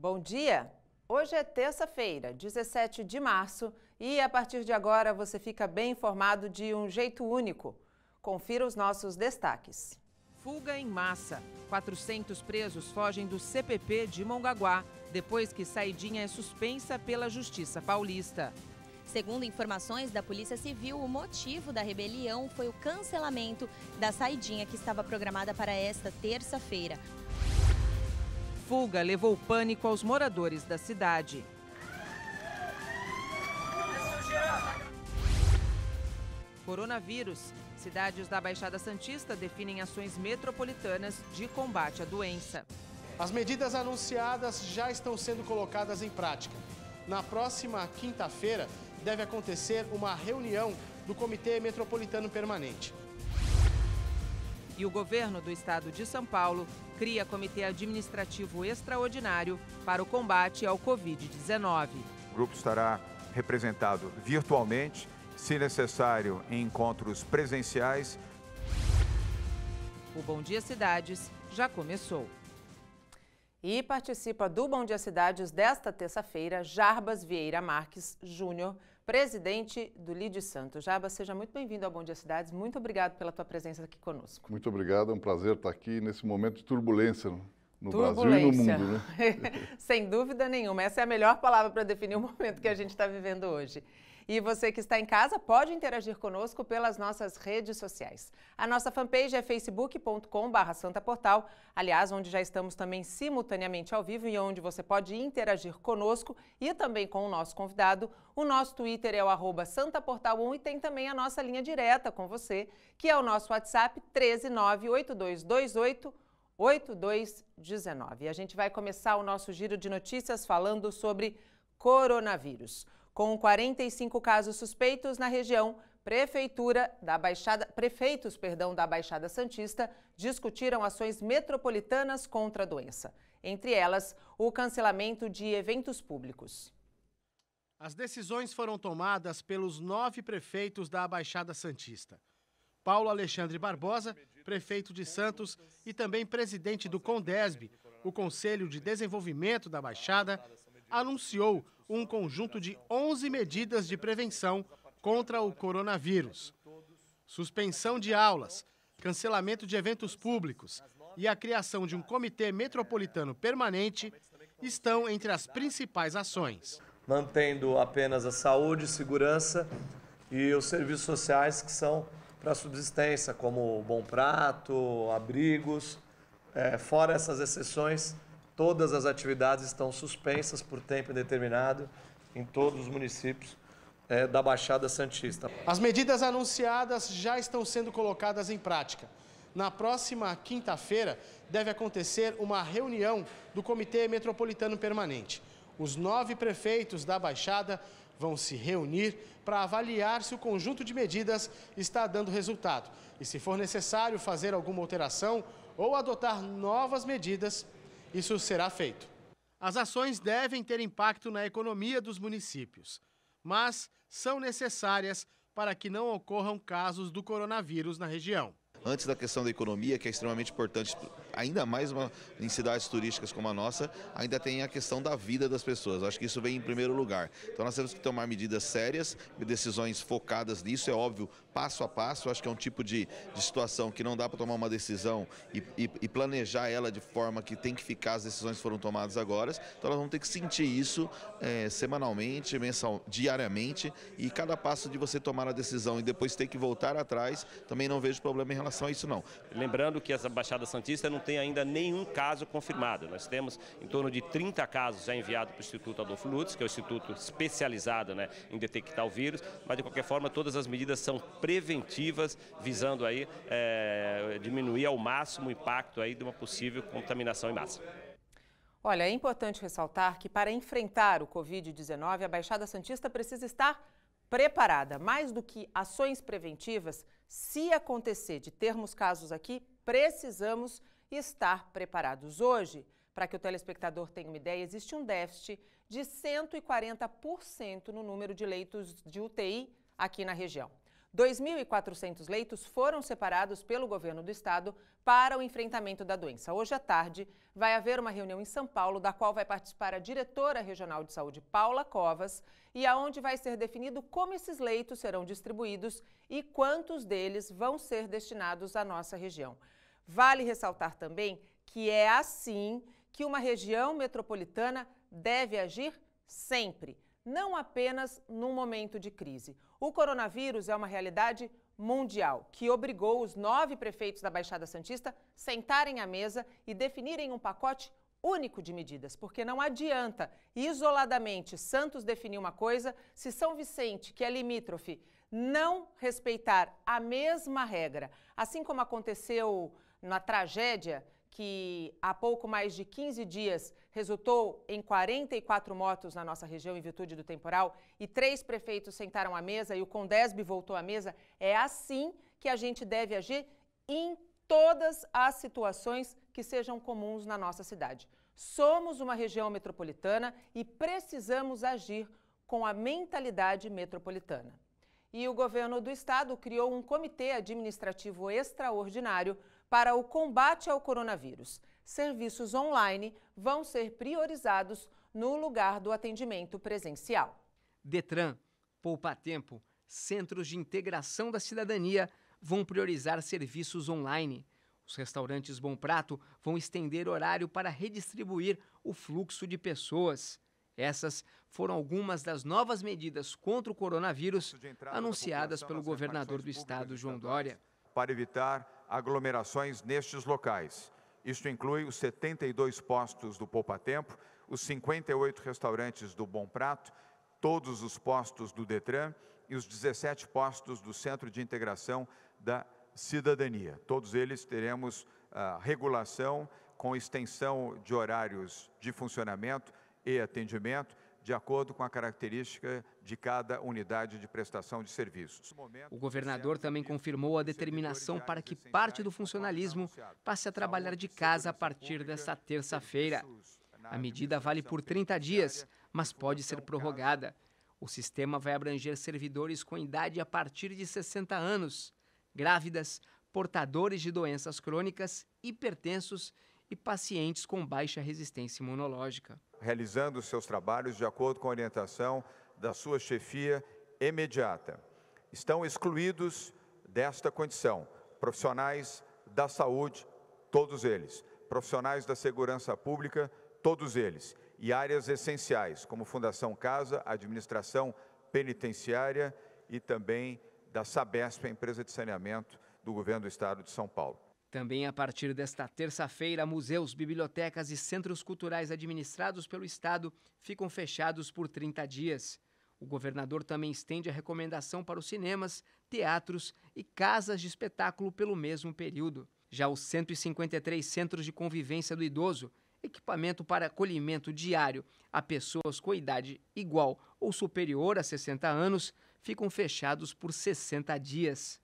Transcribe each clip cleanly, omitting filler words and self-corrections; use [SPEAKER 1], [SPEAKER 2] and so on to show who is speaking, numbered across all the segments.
[SPEAKER 1] Bom dia! Hoje é terça-feira, 17 de março, e a partir de agora você fica bem informado de um jeito único. Confira os nossos destaques. Fuga em massa. 400 presos fogem do CPP de Mongaguá, depois que saidinha é suspensa pela Justiça Paulista.
[SPEAKER 2] Segundo informações da Polícia Civil, o motivo da rebelião foi o cancelamento da saidinha que estava programada para esta terça-feira.
[SPEAKER 1] Fuga levou pânico aos moradores da cidade. Coronavírus. Cidades da Baixada Santista definem ações metropolitanas de combate à doença.
[SPEAKER 3] As medidas anunciadas já estão sendo colocadas em prática. Na próxima quinta-feira, deve acontecer uma reunião do Comitê Metropolitano Permanente.
[SPEAKER 1] E o governo do estado de São Paulo cria Comitê Administrativo Extraordinário para o combate ao Covid-19.
[SPEAKER 4] O grupo estará representado virtualmente, se necessário, em encontros presenciais.
[SPEAKER 1] O Bom Dia Cidades já começou. E participa do Bom Dia Cidades desta terça-feira, Jarbas Vieira Marques Júnior, presidente do Lide Santos. Jarbas, seja muito bem-vindo ao Bom Dia Cidades. Muito obrigado pela tua presença aqui conosco.
[SPEAKER 5] Muito obrigado, é um prazer estar aqui nesse momento de turbulência no Brasil e no mundo, né?
[SPEAKER 1] Sem dúvida nenhuma. Essa é a melhor palavra para definir o momento que a gente está vivendo hoje. E você que está em casa pode interagir conosco pelas nossas redes sociais. A nossa fanpage é facebook.com/santaportal, aliás, onde já estamos também simultaneamente ao vivo e onde você pode interagir conosco e também com o nosso convidado. O nosso Twitter é o @santaportal1 e tem também a nossa linha direta com você, que é o nosso WhatsApp 13982288219. E a gente vai começar o nosso giro de notícias falando sobre coronavírus. Com 45 casos suspeitos na região, prefeitos da Baixada Santista discutiram ações metropolitanas contra a doença. Entre elas, o cancelamento de eventos públicos.
[SPEAKER 3] As decisões foram tomadas pelos 9 prefeitos da Baixada Santista. Paulo Alexandre Barbosa, prefeito de Santos e também presidente do CONDESB, o Conselho de Desenvolvimento da Baixada, anunciou um conjunto de 11 medidas de prevenção contra o coronavírus. Suspensão de aulas, cancelamento de eventos públicos e a criação de um comitê metropolitano permanente estão entre as principais ações.
[SPEAKER 6] Mantendo apenas a saúde, segurança e os serviços sociais que são para a subsistência, como Bom Prato, abrigos. Fora essas exceções, todas as atividades estão suspensas por tempo indeterminado em todos os municípios da Baixada Santista.
[SPEAKER 3] As medidas anunciadas já estão sendo colocadas em prática. Na próxima quinta-feira, deve acontecer uma reunião do Comitê Metropolitano Permanente. Os 9 prefeitos da Baixada vão se reunir para avaliar se o conjunto de medidas está dando resultado e, se for necessário fazer alguma alteração ou adotar novas medidas, isso será feito. As ações devem ter impacto na economia dos municípios, mas são necessárias para que não ocorram casos do coronavírus na região.
[SPEAKER 7] Antes da questão da economia, que é extremamente importante, ainda mais em cidades turísticas como a nossa, ainda tem a questão da vida das pessoas. Acho que isso vem em primeiro lugar. Então nós temos que tomar medidas sérias, decisões focadas nisso, é óbvio, passo a passo. Acho que é um tipo de situação que não dá para tomar uma decisão e planejar ela de forma que tem que ficar, as decisões foram tomadas agora. Então nós vamos ter que sentir isso semanalmente, diariamente, e cada passo de você tomar a decisão e depois ter que voltar atrás, também não vejo problema em relação a isso não.
[SPEAKER 8] Lembrando que essa Baixada Santista não tem ainda nenhum caso confirmado. Nós temos em torno de 30 casos já enviados para o Instituto Adolfo Lutz, que é o instituto especializado em detectar o vírus, mas de qualquer forma todas as medidas são preventivas, visando aí diminuir ao máximo o impacto aí de uma possível contaminação em massa.
[SPEAKER 1] Olha, é importante ressaltar que para enfrentar o Covid-19, a Baixada Santista precisa estar preparada. Mais do que ações preventivas, se acontecer de termos casos aqui, precisamos estar preparados. Hoje, para que o telespectador tenha uma ideia, existe um déficit de 140% no número de leitos de UTI aqui na região. 2.400 leitos foram separados pelo governo do estado para o enfrentamento da doença. Hoje à tarde vai haver uma reunião em São Paulo, da qual vai participar a diretora regional de saúde, Paula Covas, e aonde vai ser definido como esses leitos serão distribuídos e quantos deles vão ser destinados à nossa região. Vale ressaltar também que é assim que uma região metropolitana deve agir sempre, não apenas num momento de crise. O coronavírus é uma realidade mundial que obrigou os 9 prefeitos da Baixada Santista a sentarem à mesa e definirem um pacote único de medidas, porque não adianta isoladamente Santos definir uma coisa se São Vicente, que é limítrofe, não respeitar a mesma regra. Assim como aconteceu na tragédia que há pouco mais de 15 dias resultou em 44 mortos na nossa região em virtude do temporal e 3 prefeitos sentaram à mesa e o Condesb voltou à mesa, é assim que a gente deve agir em todas as situações que sejam comuns na nossa cidade. Somos uma região metropolitana e precisamos agir com a mentalidade metropolitana. E o governo do estado criou um comitê administrativo extraordinário para o combate ao coronavírus. Serviços online vão ser priorizados no lugar do atendimento presencial.
[SPEAKER 9] Detran, Poupa Tempo, Centros de Integração da Cidadania vão priorizar serviços online. Os restaurantes Bom Prato vão estender horário para redistribuir o fluxo de pessoas. Essas foram algumas das novas medidas contra o coronavírus anunciadas pelo governador do estado, João Dória.
[SPEAKER 4] Para evitar aglomerações nestes locais. Isto inclui os 72 postos do Poupa Tempo, os 58 restaurantes do Bom Prato, todos os postos do Detran e os 17 postos do Centro de Integração da Cidadania. Todos eles teremos regulação com extensão de horários de funcionamento e atendimento, de acordo com a característica de cada unidade de prestação de serviços.
[SPEAKER 9] O governador também confirmou a determinação para que parte do funcionalismo passe a trabalhar de casa a partir desta terça-feira. A medida vale por 30 dias, mas pode ser prorrogada. O sistema vai abranger servidores com idade a partir de 60 anos, grávidas, portadores de doenças crônicas, hipertensos e pacientes com baixa resistência imunológica.
[SPEAKER 4] Realizando seus trabalhos de acordo com a orientação da sua chefia imediata. Estão excluídos desta condição profissionais da saúde, todos eles, profissionais da segurança pública, todos eles, e áreas essenciais, como Fundação Casa, Administração Penitenciária e também da Sabesp, a empresa de saneamento do governo do estado de São Paulo.
[SPEAKER 9] Também a partir desta terça-feira, museus, bibliotecas e centros culturais administrados pelo estado ficam fechados por 30 dias. O governador também estende a recomendação para os cinemas, teatros e casas de espetáculo pelo mesmo período. Já os 153 centros de convivência do idoso, equipamento para acolhimento diário a pessoas com idade igual ou superior a 60 anos, ficam fechados por 60 dias.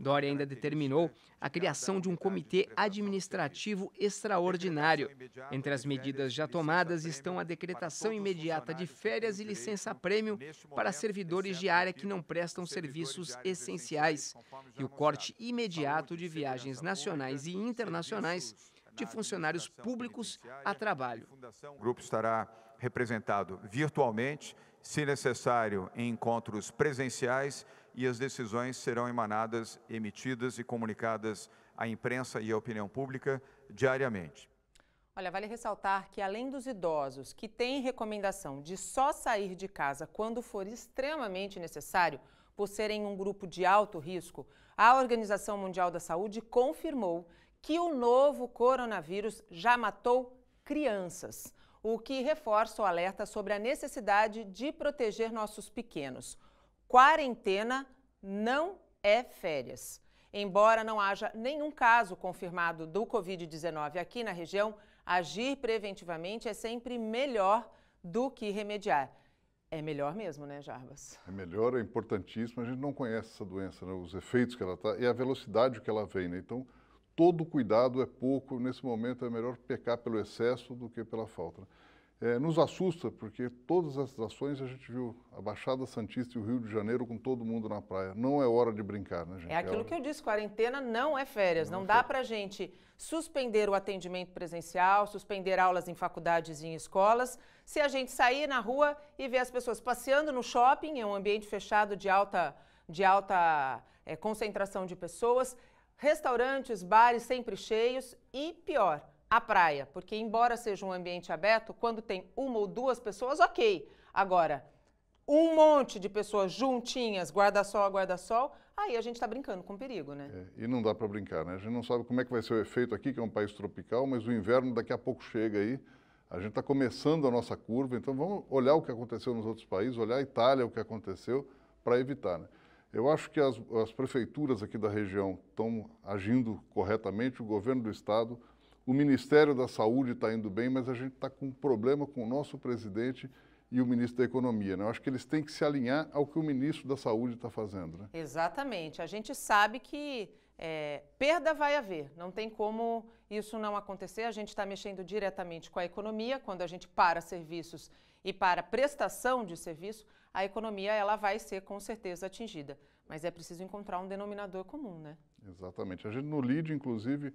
[SPEAKER 9] Dória ainda determinou a criação de um comitê administrativo extraordinário. Entre as medidas já tomadas estão a decretação imediata de férias e licença-prêmio para servidores de área que não prestam serviços essenciais e o corte imediato de viagens nacionais e internacionais de funcionários públicos a trabalho.
[SPEAKER 4] O grupo estará representado virtualmente, se necessário, em encontros presenciais, e as decisões serão emitidas e comunicadas à imprensa e à opinião pública diariamente.
[SPEAKER 1] Olha, vale ressaltar que além dos idosos que têm recomendação de só sair de casa quando for extremamente necessário, por serem um grupo de alto risco, a Organização Mundial da Saúde confirmou que o novo coronavírus já matou crianças, o que reforça o alerta sobre a necessidade de proteger nossos pequenos. Quarentena não é férias. Embora não haja nenhum caso confirmado do Covid-19 aqui na região, agir preventivamente é sempre melhor do que remediar. É melhor mesmo, né, Jarbas?
[SPEAKER 5] É melhor, é importantíssimo. A gente não conhece essa doença, né? Os efeitos que ela está e a velocidade que ela vem, né? Então, todo cuidado é pouco. Nesse momento, é melhor pecar pelo excesso do que pela falta, né? nos assusta, porque todas essas ações a gente viu a Baixada Santista e o Rio de Janeiro com todo mundo na praia. Não é hora de brincar, né, gente?
[SPEAKER 1] É aquilo que eu disse, quarentena não é férias. Não dá para a gente suspender o atendimento presencial, suspender aulas em faculdades e em escolas, se a gente sair na rua e ver as pessoas passeando no shopping, em um ambiente fechado de alta concentração de pessoas, restaurantes, bares sempre cheios e, pior, a praia, porque embora seja um ambiente aberto, quando tem uma ou duas pessoas, ok. Agora, um monte de pessoas juntinhas, guarda-sol a guarda-sol, aí a gente está brincando com perigo, né?
[SPEAKER 5] E não dá para brincar, né? A gente não sabe como é que vai ser o efeito aqui, que é um país tropical, mas o inverno daqui a pouco chega aí. A gente está começando a nossa curva, então vamos olhar o que aconteceu nos outros países, olhar a Itália, o que aconteceu, para evitar, né? Eu acho que as prefeituras aqui da região estão agindo corretamente, o governo do estado, o Ministério da Saúde está indo bem, mas a gente está com um problema com o nosso presidente e o ministro da Economia, né? Eu acho que eles têm que se alinhar ao que o ministro da Saúde está fazendo, né?
[SPEAKER 1] Exatamente. A gente sabe que perda vai haver, não tem como isso não acontecer. A gente está mexendo diretamente com a economia. Quando a gente para serviços e para prestação de serviço, a economia ela vai ser com certeza atingida. Mas é preciso encontrar um denominador comum, né?
[SPEAKER 5] Exatamente. A gente no LIDE, inclusive,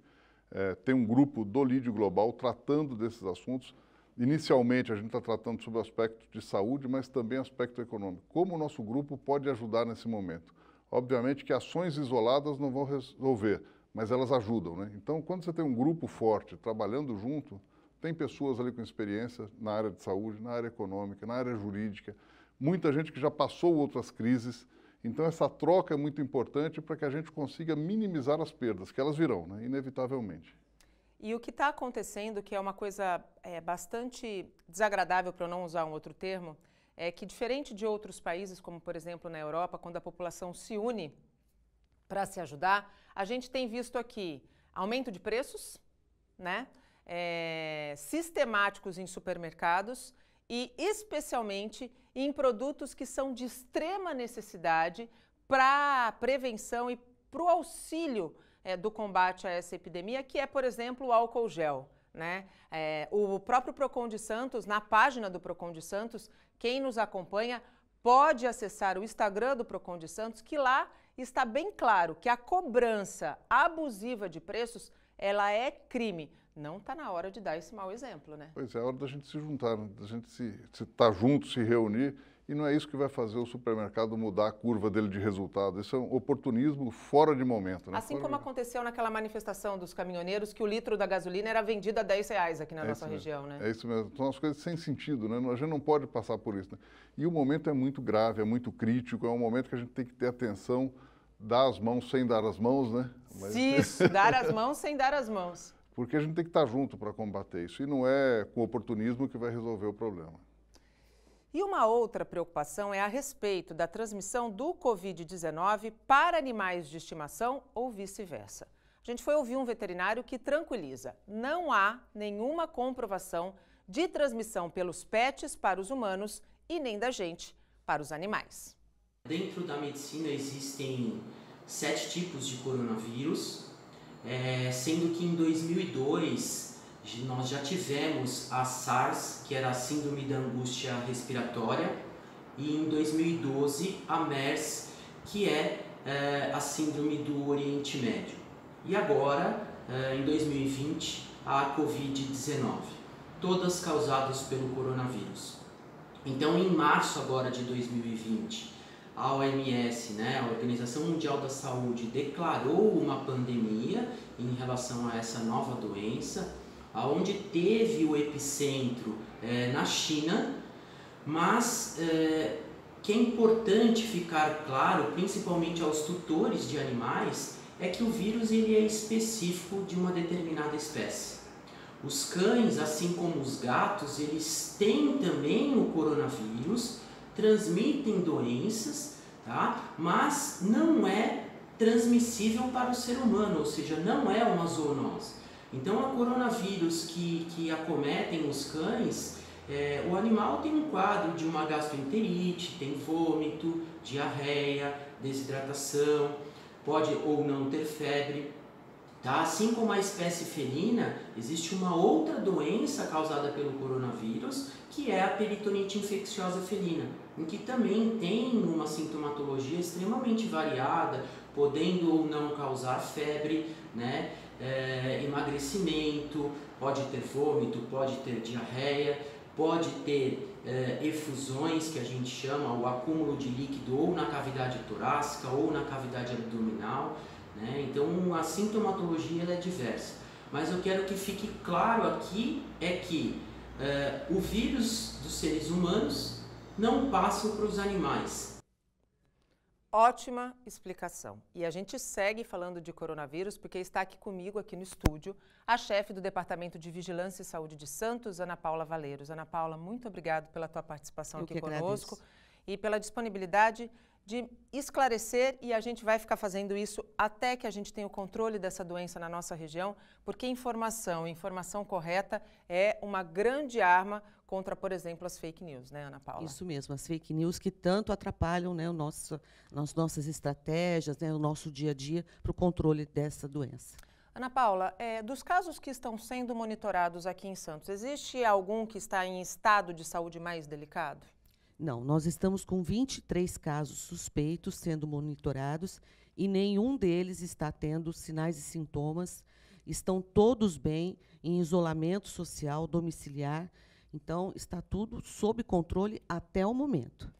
[SPEAKER 5] tem um grupo do LIDE Global tratando desses assuntos. Inicialmente, a gente está tratando sobre o aspecto de saúde, mas também aspecto econômico. Como o nosso grupo pode ajudar nesse momento? Obviamente que ações isoladas não vão resolver, mas elas ajudam, né? Então, quando você tem um grupo forte trabalhando junto, tem pessoas ali com experiência na área de saúde, na área econômica, na área jurídica, muita gente que já passou outras crises. Então, essa troca é muito importante para que a gente consiga minimizar as perdas, que elas virão, né? Inevitavelmente.
[SPEAKER 1] E o que está acontecendo, que é uma coisa bastante desagradável, para eu não usar um outro termo, é que, diferente de outros países, como, por exemplo, na Europa, quando a população se une para se ajudar, a gente tem visto aqui aumento de preços, né? Sistemáticos em supermercados e, especialmente, em produtos que são de extrema necessidade para a prevenção e para o auxílio do combate a essa epidemia, que é, por exemplo, o álcool gel, né? O próprio Procon de Santos, na página do Procon de Santos, quem nos acompanha pode acessar o Instagram do Procon de Santos, que lá está bem claro que a cobrança abusiva de preços, ela é crime. Não está na hora de dar esse mau exemplo, né?
[SPEAKER 5] Pois é, é hora da gente se juntar, né? Da gente se estar junto, se reunir, e não é isso que vai fazer o supermercado mudar a curva dele de resultado. Isso é um oportunismo fora de momento, né?
[SPEAKER 1] Assim como aconteceu naquela manifestação dos caminhoneiros, que o litro da gasolina era vendido a R$10 aqui na nossa região, né?
[SPEAKER 5] É isso mesmo. São as coisas sem sentido, né? A gente não pode passar por isso, né? E o momento é muito grave, é muito crítico, é um momento que a gente tem que ter atenção, dar as mãos sem dar as mãos, né?
[SPEAKER 1] Isso, dar as mãos sem dar as mãos.
[SPEAKER 5] Porque a gente tem que estar junto para combater isso, e não é com oportunismo que vai resolver o problema.
[SPEAKER 1] E uma outra preocupação é a respeito da transmissão do Covid-19 para animais de estimação ou vice-versa. A gente foi ouvir um veterinário que tranquiliza: não há nenhuma comprovação de transmissão pelos pets para os humanos e nem da gente para os animais.
[SPEAKER 10] Dentro da medicina existem 7 tipos de coronavírus, sendo que em 2002 nós já tivemos a SARS, que era a síndrome da angústia respiratória, e em 2012 a MERS, que é a síndrome do Oriente Médio. E agora, em 2020, a Covid-19, todas causadas pelo coronavírus. Então, em março agora de 2020, a OMS, a Organização Mundial da Saúde, declarou uma pandemia em relação a essa nova doença, onde teve o epicentro na China, mas que é importante ficar claro, principalmente aos tutores de animais, é que o vírus ele é específico de uma determinada espécie. Os cães, assim como os gatos, eles têm também o coronavírus, transmitem doenças, tá? Mas não é transmissível para o ser humano, ou seja, não é uma zoonose. Então, a coronavírus que acometem os cães, o animal tem um quadro de uma gastroenterite, tem vômito, diarreia, desidratação, pode ou não ter febre, Tá? Assim como a espécie felina, existe uma outra doença causada pelo coronavírus, que é a peritonite infecciosa felina, em que também tem uma sintomatologia extremamente variada, podendo ou não causar febre, né? Emagrecimento, pode ter vômito, pode ter diarreia, pode ter efusões, que a gente chama o acúmulo de líquido ou na cavidade torácica ou na cavidade abdominal, né? Então a sintomatologia ela é diversa, mas eu quero que fique claro aqui é que o vírus dos seres humanos não passa para os animais.
[SPEAKER 1] Ótima explicação. E a gente segue falando de coronavírus porque está aqui comigo, aqui no estúdio, a chefe do Departamento de Vigilância e Saúde de Santos, Ana Paula Valeiros. Ana Paula, muito obrigado pela tua participação aqui conosco e pela disponibilidade de esclarecer, e a gente vai ficar fazendo isso até que a gente tenha o controle dessa doença na nossa região, porque informação correta é uma grande arma contra, por exemplo, as fake news, né, Ana Paula?
[SPEAKER 11] Isso mesmo, as fake news que tanto atrapalham, né, as nossas estratégias, né, o nosso dia a dia para o controle dessa doença.
[SPEAKER 1] Ana Paula, dos casos que estão sendo monitorados aqui em Santos, existe algum que está em estado de saúde mais delicado?
[SPEAKER 11] Não, nós estamos com 23 casos suspeitos sendo monitorados e nenhum deles está tendo sinais e sintomas. Estão todos bem, em isolamento social, domiciliar. Então, está tudo sob controle até o momento.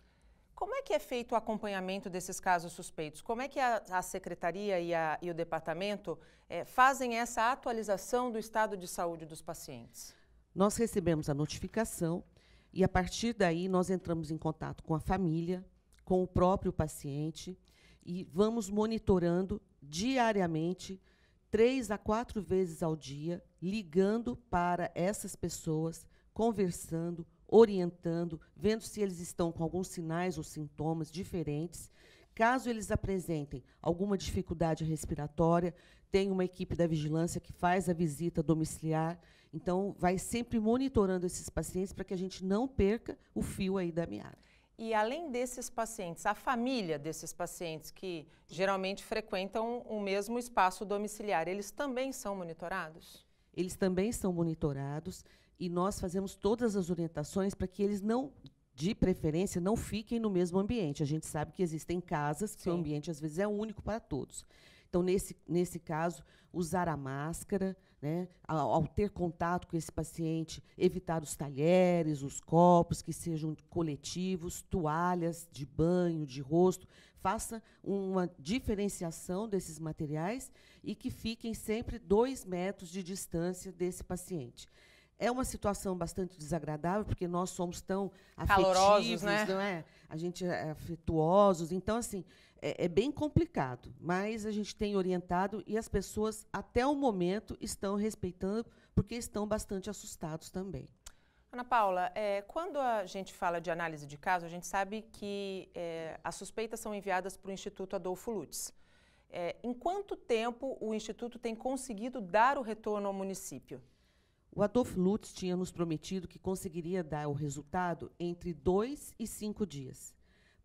[SPEAKER 1] Como é que é feito o acompanhamento desses casos suspeitos? Como é que a Secretaria e o Departamento fazem essa atualização do estado de saúde dos pacientes?
[SPEAKER 11] Nós recebemos a notificação e, a partir daí, nós entramos em contato com a família, com o próprio paciente e vamos monitorando diariamente, 3 a 4 vezes ao dia, ligando para essas pessoas, conversando, orientando, vendo se eles estão com alguns sinais ou sintomas diferentes. Caso eles apresentem alguma dificuldade respiratória, tem uma equipe da vigilância que faz a visita domiciliar. Então, vai sempre monitorando esses pacientes para que a gente não perca o fio aí da meada.
[SPEAKER 1] E, além desses pacientes, a família desses pacientes que geralmente frequentam o mesmo espaço domiciliar, eles também são monitorados?
[SPEAKER 11] Eles também são monitorados e nós fazemos todas as orientações para que eles não, de preferência, não fiquem no mesmo ambiente. A gente sabe que existem casas que o ambiente, às vezes, é único para todos. Então, nesse caso, usar a máscara, né, ao ter contato com esse paciente, evitar os talheres, os copos que sejam coletivos, toalhas de banho, de rosto. Faça uma diferenciação desses materiais e que fiquem sempre 2 metros de distância desse paciente. É uma situação bastante desagradável, porque nós somos tão
[SPEAKER 1] calorosos,
[SPEAKER 11] afetivos,
[SPEAKER 1] né?
[SPEAKER 11] Não é? A gente é afetuosos, então, assim, é bem complicado, mas a gente tem orientado e as pessoas, até o momento, estão respeitando, porque estão bastante assustados também.
[SPEAKER 1] Ana Paula, quando a gente fala de análise de caso, a gente sabe que as suspeitas são enviadas para o Instituto Adolfo Lutz. Em quanto tempo o Instituto tem conseguido dar o retorno ao município?
[SPEAKER 11] O Adolfo Lutz tinha nos prometido que conseguiria dar o resultado entre 2 e 5 dias.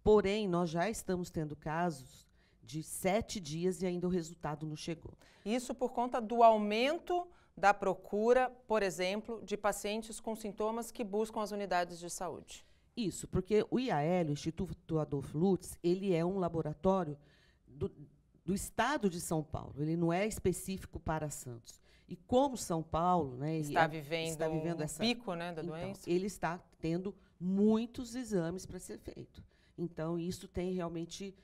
[SPEAKER 11] Porém, nós já estamos tendo casos de 7 dias e ainda o resultado não chegou.
[SPEAKER 1] Isso por conta do aumento da procura, por exemplo, de pacientes com sintomas que buscam as unidades de saúde.
[SPEAKER 11] Isso, porque o IAL, o Instituto Adolfo Lutz, ele é um laboratório do estado de São Paulo, ele não é específico para Santos. E como São Paulo, né,
[SPEAKER 1] está vivendo esse pico, né, da doença,
[SPEAKER 11] ele está tendo muitos exames para ser feito. Então, isso tem realmente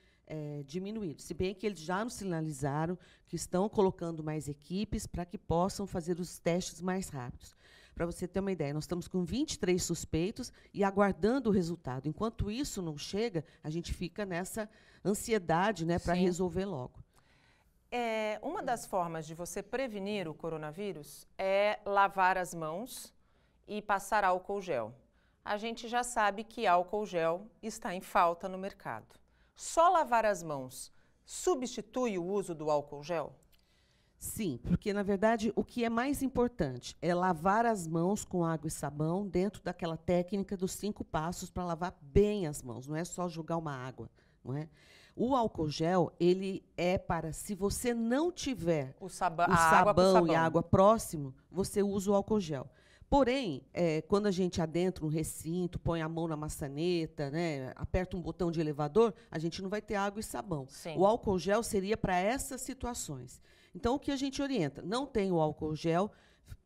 [SPEAKER 11] diminuído. Se bem que eles já nos sinalizaram que estão colocando mais equipes para que possam fazer os testes mais rápidos. Para você ter uma ideia, nós estamos com 23 suspeitos e aguardando o resultado. Enquanto isso não chega, a gente fica nessa ansiedade, né, para resolver logo.
[SPEAKER 1] Uma das formas de você prevenir o coronavírus é lavar as mãos e passar álcool gel. A gente já sabe que álcool gel está em falta no mercado. Só lavar as mãos substitui o uso do álcool gel?
[SPEAKER 11] Sim, porque, na verdade, o que é mais importante é lavar as mãos com água e sabão dentro daquela técnica dos 5 passos para lavar bem as mãos. Não é só jogar uma água, não é? O álcool gel, ele é para, se você não tiver o sabão e a água próximo, você usa o álcool gel. Porém, quando a gente adentra um recinto, põe a mão na maçaneta, né, aperta um botão de elevador, a gente não vai ter água e sabão.
[SPEAKER 1] Sim.
[SPEAKER 11] O álcool gel seria para essas situações. Então, o que a gente orienta? Não tem o álcool gel,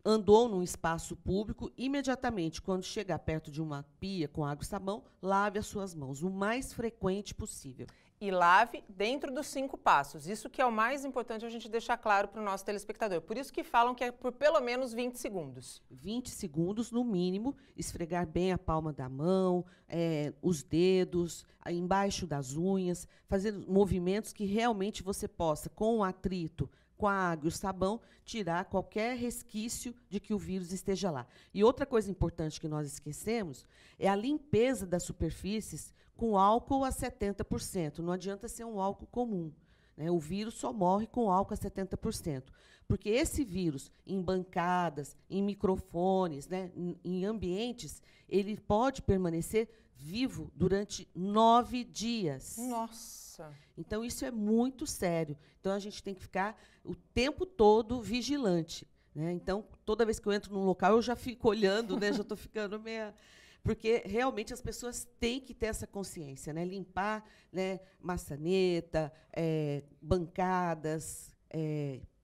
[SPEAKER 11] andou num espaço público, imediatamente, quando chegar perto de uma pia com água e sabão, lave as suas mãos, o mais frequente possível.
[SPEAKER 1] E lave dentro dos 5 passos. Isso que é o mais importante a gente deixar claro para o nosso telespectador. Por isso que falam que é por pelo menos 20 segundos.
[SPEAKER 11] 20 segundos, no mínimo, esfregar bem a palma da mão, os dedos, embaixo das unhas, fazer movimentos que realmente você possa, com o atrito, com a água e o sabão, tirar qualquer resquício de que o vírus esteja lá. E outra coisa importante que nós esquecemos é a limpeza das superfícies com álcool a 70%. Não adianta ser um álcool comum, né? O vírus só morre com álcool a 70%. Porque esse vírus, em bancadas, em microfones, né, em ambientes, ele pode permanecer vivo durante 9 dias.
[SPEAKER 1] Nossa!
[SPEAKER 11] Então, isso é muito sério. Então, a gente tem que ficar o tempo todo vigilante, né? Então, toda vez que eu entro num local, eu já fico olhando, né? Já estou ficando meio... Porque, realmente, as pessoas têm que ter essa consciência, né? Limpar, né, maçaneta, bancadas,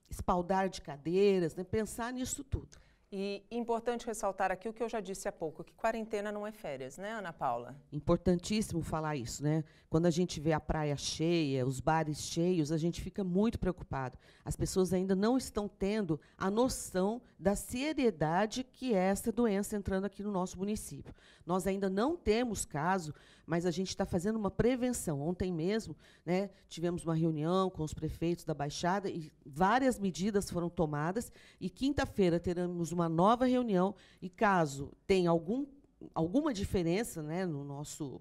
[SPEAKER 11] espaldar de cadeiras, né? Pensar nisso tudo.
[SPEAKER 1] E importante ressaltar aqui o que eu já disse há pouco, que quarentena não é férias, né, Ana Paula?
[SPEAKER 11] Importantíssimo falar isso, né? Quando a gente vê a praia cheia, os bares cheios, a gente fica muito preocupado. As pessoas ainda não estão tendo a noção da seriedade que é essa doença entrando aqui no nosso município. Nós ainda não temos caso, mas a gente está fazendo uma prevenção. Ontem mesmo, né, tivemos uma reunião com os prefeitos da Baixada e várias medidas foram tomadas, e quinta-feira teremos uma nova reunião, e caso tenha alguma diferença, né, no nosso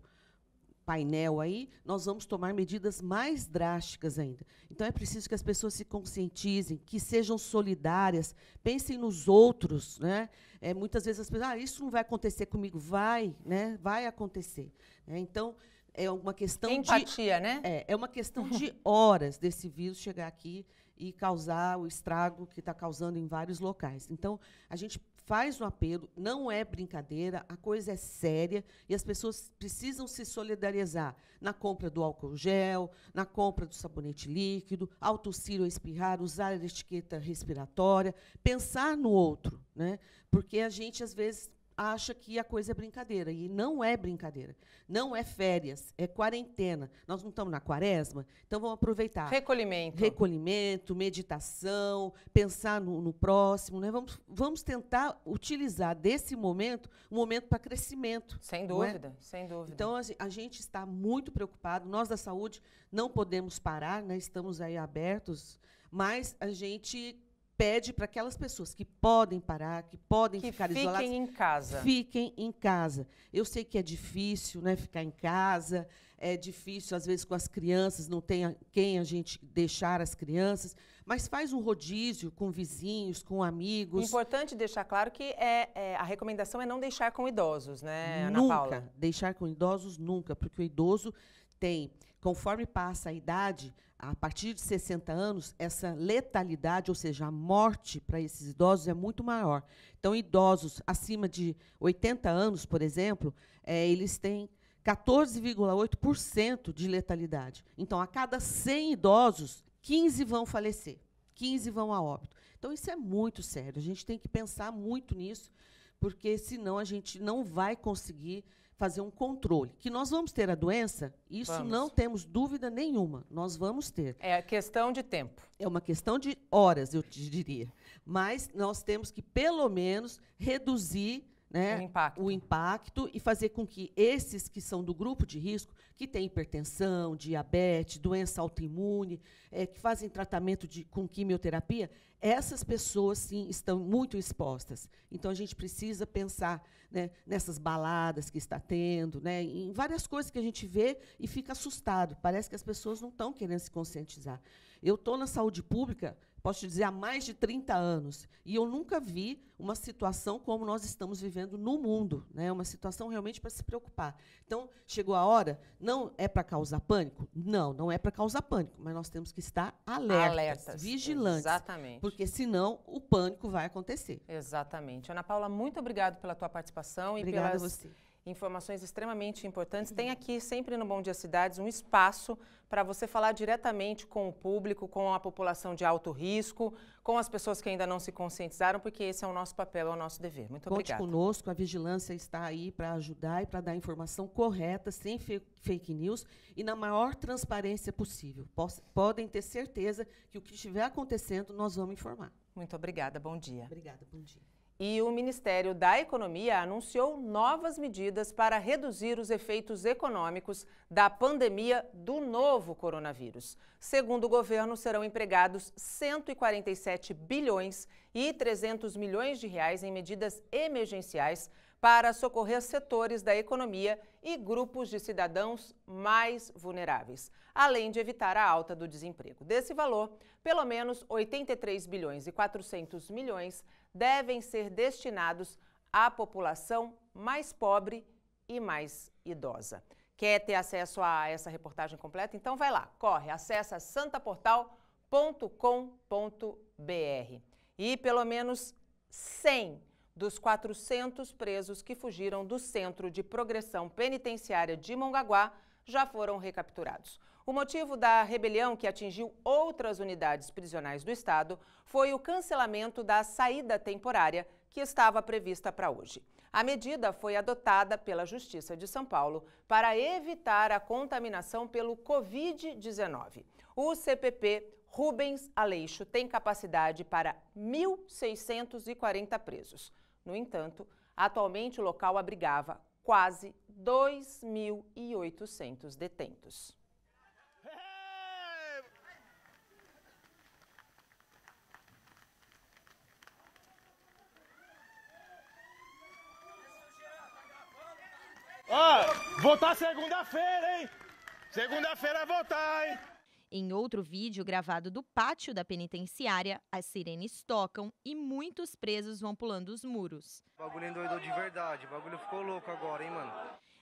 [SPEAKER 11] painel aí, nós vamos tomar medidas mais drásticas ainda. Então, é preciso que as pessoas se conscientizem, que sejam solidárias, pensem nos outros, né? Muitas vezes as pessoas, isso não vai acontecer comigo. Vai, né? Vai acontecer. Então, é uma questão
[SPEAKER 1] empatia, né?
[SPEAKER 11] É uma questão de horas desse vírus chegar aqui e causar o estrago que está causando em vários locais. Então, a gente faz um apelo, não é brincadeira, a coisa é séria, e as pessoas precisam se solidarizar na compra do álcool gel, na compra do sabonete líquido, ao tossir ou espirrar, usar a etiqueta respiratória, pensar no outro, né? Porque a gente, às vezes, acha que a coisa é brincadeira, e não é brincadeira. Não é férias, é quarentena. Nós não estamos na quaresma, então vamos aproveitar. Recolhimento, meditação, pensar no próximo, né? Vamos tentar utilizar desse momento um momento para crescimento.
[SPEAKER 1] Sem dúvida, sem dúvida.
[SPEAKER 11] Então, a gente está muito preocupado. Nós, da saúde, não podemos parar, né? Estamos aí abertos, mas a gente pede para aquelas pessoas que podem parar, que podem ficar isoladas,
[SPEAKER 1] fiquem em casa.
[SPEAKER 11] Fiquem em casa. Eu sei que é difícil, né, ficar em casa, é difícil, às vezes, com as crianças, não tem quem a gente deixar as crianças, mas faz um rodízio com vizinhos, com amigos.
[SPEAKER 1] Importante deixar claro que a recomendação é não deixar com idosos, né, Ana Paula?
[SPEAKER 11] Nunca. Deixar com idosos, nunca, porque o idoso tem, conforme passa a idade, a partir de 60 anos, essa letalidade, ou seja, a morte para esses idosos é muito maior. Então, idosos acima de 80 anos, por exemplo, eles têm 14,8% de letalidade. Então, a cada 100 idosos, 15 vão falecer, 15 vão a óbito. Então, isso é muito sério. A gente tem que pensar muito nisso, porque, senão, a gente não vai conseguir fazer um controle. Que nós vamos ter a doença, isso não temos dúvida nenhuma, nós vamos ter.
[SPEAKER 1] É questão de tempo.
[SPEAKER 11] É uma questão de horas, eu te diria. Mas nós temos que, pelo menos, reduzir, né, o impacto e fazer com que esses que são do grupo de risco, que têm hipertensão, diabetes, doença autoimune, que fazem tratamento com quimioterapia, essas pessoas, sim, estão muito expostas. Então, a gente precisa pensar, né, nessas baladas que está tendo, né, em várias coisas que a gente vê e fica assustado. Parece que as pessoas não estão querendo se conscientizar. Eu estou na saúde pública posso te dizer, há mais de 30 anos. E eu nunca vi uma situação como nós estamos vivendo no mundo, né? Uma situação realmente para se preocupar. Então, chegou a hora, não é para causar pânico? Não, não é para causar pânico, mas nós temos que estar alertas, vigilantes.
[SPEAKER 1] Exatamente.
[SPEAKER 11] Porque, senão, o pânico vai acontecer.
[SPEAKER 1] Exatamente. Ana Paula, muito obrigado pela tua participação
[SPEAKER 11] Obrigada
[SPEAKER 1] e pelas
[SPEAKER 11] a você.
[SPEAKER 1] informações extremamente importantes. Tem aqui, sempre no Bom Dia Cidades, um espaço para você falar diretamente com o público, com a população de alto risco, com as pessoas que ainda não se conscientizaram, porque esse é o nosso papel, é o nosso dever. Muito obrigada.
[SPEAKER 11] Conte conosco, a vigilância está aí para ajudar e para dar a informação correta, sem fake news e na maior transparência possível. Podem ter certeza que o que estiver acontecendo, nós vamos informar.
[SPEAKER 1] Muito obrigada, bom dia.
[SPEAKER 11] Obrigada, bom dia.
[SPEAKER 1] E o Ministério da Economia anunciou novas medidas para reduzir os efeitos econômicos da pandemia do novo coronavírus. Segundo o governo, serão empregados 147 bilhões e 300 milhões de reais em medidas emergenciais para socorrer setores da economia e grupos de cidadãos mais vulneráveis, além de evitar a alta do desemprego. Desse valor, pelo menos 83 bilhões e 400 milhões devem ser destinados à população mais pobre e mais idosa. Quer ter acesso a essa reportagem completa? Então vai lá, corre, acessa santaportal.com.br. E pelo menos 100 dos 400 presos que fugiram do Centro de Progressão Penitenciária de Mongaguá já foram recapturados. O motivo da rebelião que atingiu outras unidades prisionais do estado foi o cancelamento da saída temporária que estava prevista para hoje. A medida foi adotada pela Justiça de São Paulo para evitar a contaminação pelo Covid-19. O CPP Rubens Aleixo tem capacidade para 1.640 presos. No entanto, atualmente o local abrigava quase 2.800 detentos.
[SPEAKER 12] Votar segunda-feira, hein? Segunda-feira é votar, hein?
[SPEAKER 2] Em outro vídeo gravado do pátio da penitenciária, as sirenes tocam e muitos presos vão pulando os muros.
[SPEAKER 13] O bagulho endoidou de verdade, o bagulho ficou louco agora, hein, mano?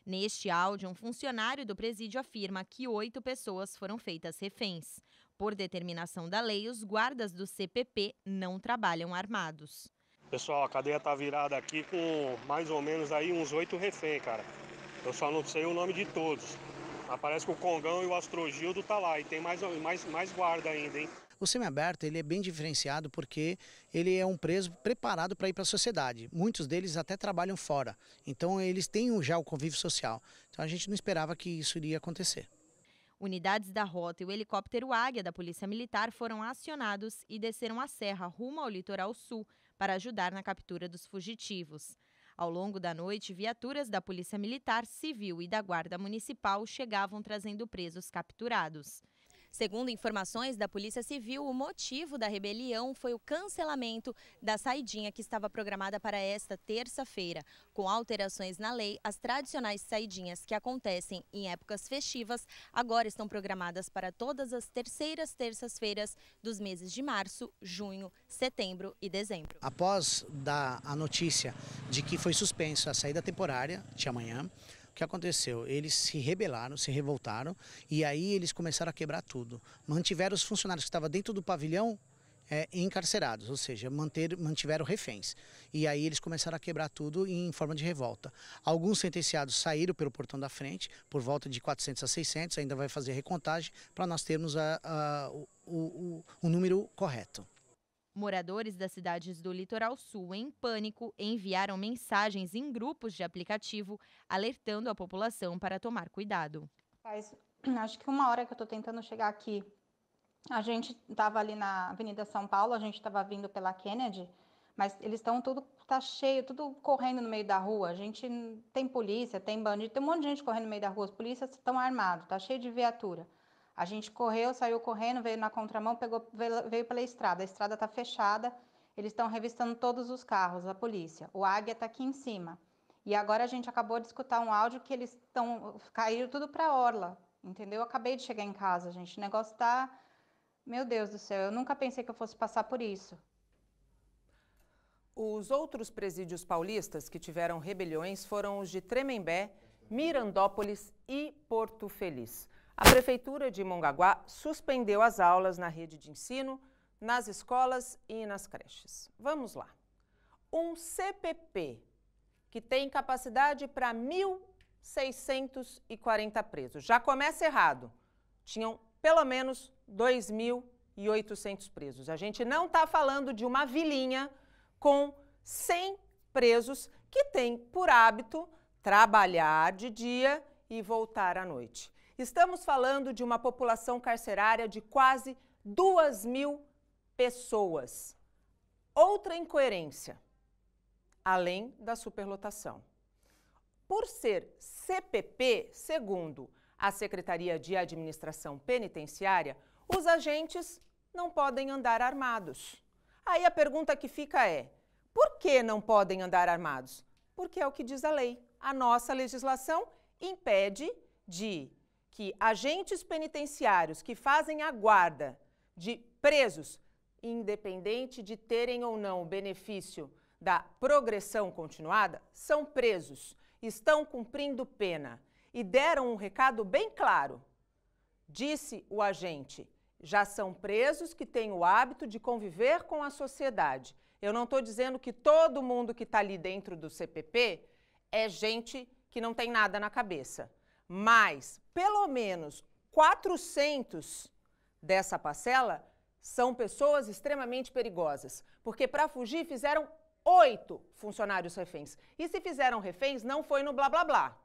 [SPEAKER 2] Neste áudio, um funcionário do presídio afirma que 8 pessoas foram feitas reféns. Por determinação da lei, os guardas do CPP não trabalham armados.
[SPEAKER 14] Pessoal, a cadeia tá virada aqui com mais ou menos aí uns 8 reféns, cara. Eu só não sei o nome de todos. Mas parece que o Congão e o Astrogildo tá lá e tem mais guarda ainda, hein?
[SPEAKER 15] O semiaberto ele é bem diferenciado porque ele é um preso preparado para ir para a sociedade. Muitos deles até trabalham fora, então eles têm já o convívio social. Então a gente não esperava que isso iria acontecer.
[SPEAKER 2] Unidades da Rota e o helicóptero Águia da Polícia Militar foram acionados e desceram a serra rumo ao litoral sul para ajudar na captura dos fugitivos. Ao longo da noite, viaturas da Polícia Militar, Civil e da Guarda Municipal chegavam trazendo presos capturados. Segundo informações da Polícia Civil, o motivo da rebelião foi o cancelamento da saidinha que estava programada para esta terça-feira. Com alterações na lei, as tradicionais saidinhas que acontecem em épocas festivas agora estão programadas para todas as terceiras terças-feiras dos meses de março, junho, setembro e dezembro.
[SPEAKER 15] Após dar a notícia de que foi suspensa a saída temporária de amanhã, o que aconteceu? Eles se rebelaram, se revoltaram e aí eles começaram a quebrar tudo. Mantiveram os funcionários que estavam dentro do pavilhão encarcerados, ou seja, mantiveram reféns. E aí eles começaram a quebrar tudo em forma de revolta. Alguns sentenciados saíram pelo portão da frente, por volta de 400 a 600, ainda vai fazer recontagem para nós termos o número correto.
[SPEAKER 2] Moradores das cidades do Litoral Sul, em pânico, enviaram mensagens em grupos de aplicativo, alertando a população para tomar cuidado.
[SPEAKER 16] Acho que 1 hora que eu estou tentando chegar aqui. A gente estava ali na Avenida São Paulo, a gente estava vindo pela Kennedy, mas eles estão tá cheio, tudo correndo no meio da rua. A gente tem polícia, tem bandido, tem um monte de gente correndo no meio da rua. Os polícias estão armados, tá cheio de viatura. A gente correu, saiu correndo, veio na contramão, veio pela estrada. A estrada está fechada, eles estão revistando todos os carros, a polícia. O Águia está aqui em cima. E agora a gente acabou de escutar um áudio que eles caíram tudo para a orla, entendeu? Eu acabei de chegar em casa, gente. O negócio está Meu Deus do céu, eu nunca pensei que eu fosse passar por isso.
[SPEAKER 1] Os outros presídios paulistas que tiveram rebeliões foram os de Tremembé, Mirandópolis e Porto Feliz. A Prefeitura de Mongaguá suspendeu as aulas na rede de ensino, nas escolas e nas creches. Vamos lá. Um CPP que tem capacidade para 1.640 presos. Já começa errado. Tinham pelo menos 2.800 presos. A gente não está falando de uma vilinha com 100 presos que têm por hábito trabalhar de dia e voltar à noite. Estamos falando de uma população carcerária de quase 2.000 pessoas. Outra incoerência, além da superlotação. Por ser CPP, segundo a Secretaria de Administração Penitenciária, os agentes não podem andar armados. Aí a pergunta que fica é, por que não podem andar armados? Porque é o que diz a lei. A nossa legislação impede que agentes penitenciários que fazem a guarda de presos, independente de terem ou não o benefício da progressão continuada, são presos, estão cumprindo pena e deram um recado bem claro. Disse o agente, já são presos que têm o hábito de conviver com a sociedade. Eu não estou dizendo que todo mundo que está ali dentro do CPP é gente que não tem nada na cabeça, mas pelo menos 400 dessa parcela são pessoas extremamente perigosas, porque para fugir fizeram 8 funcionários reféns. E se fizeram reféns, não foi no blá blá blá.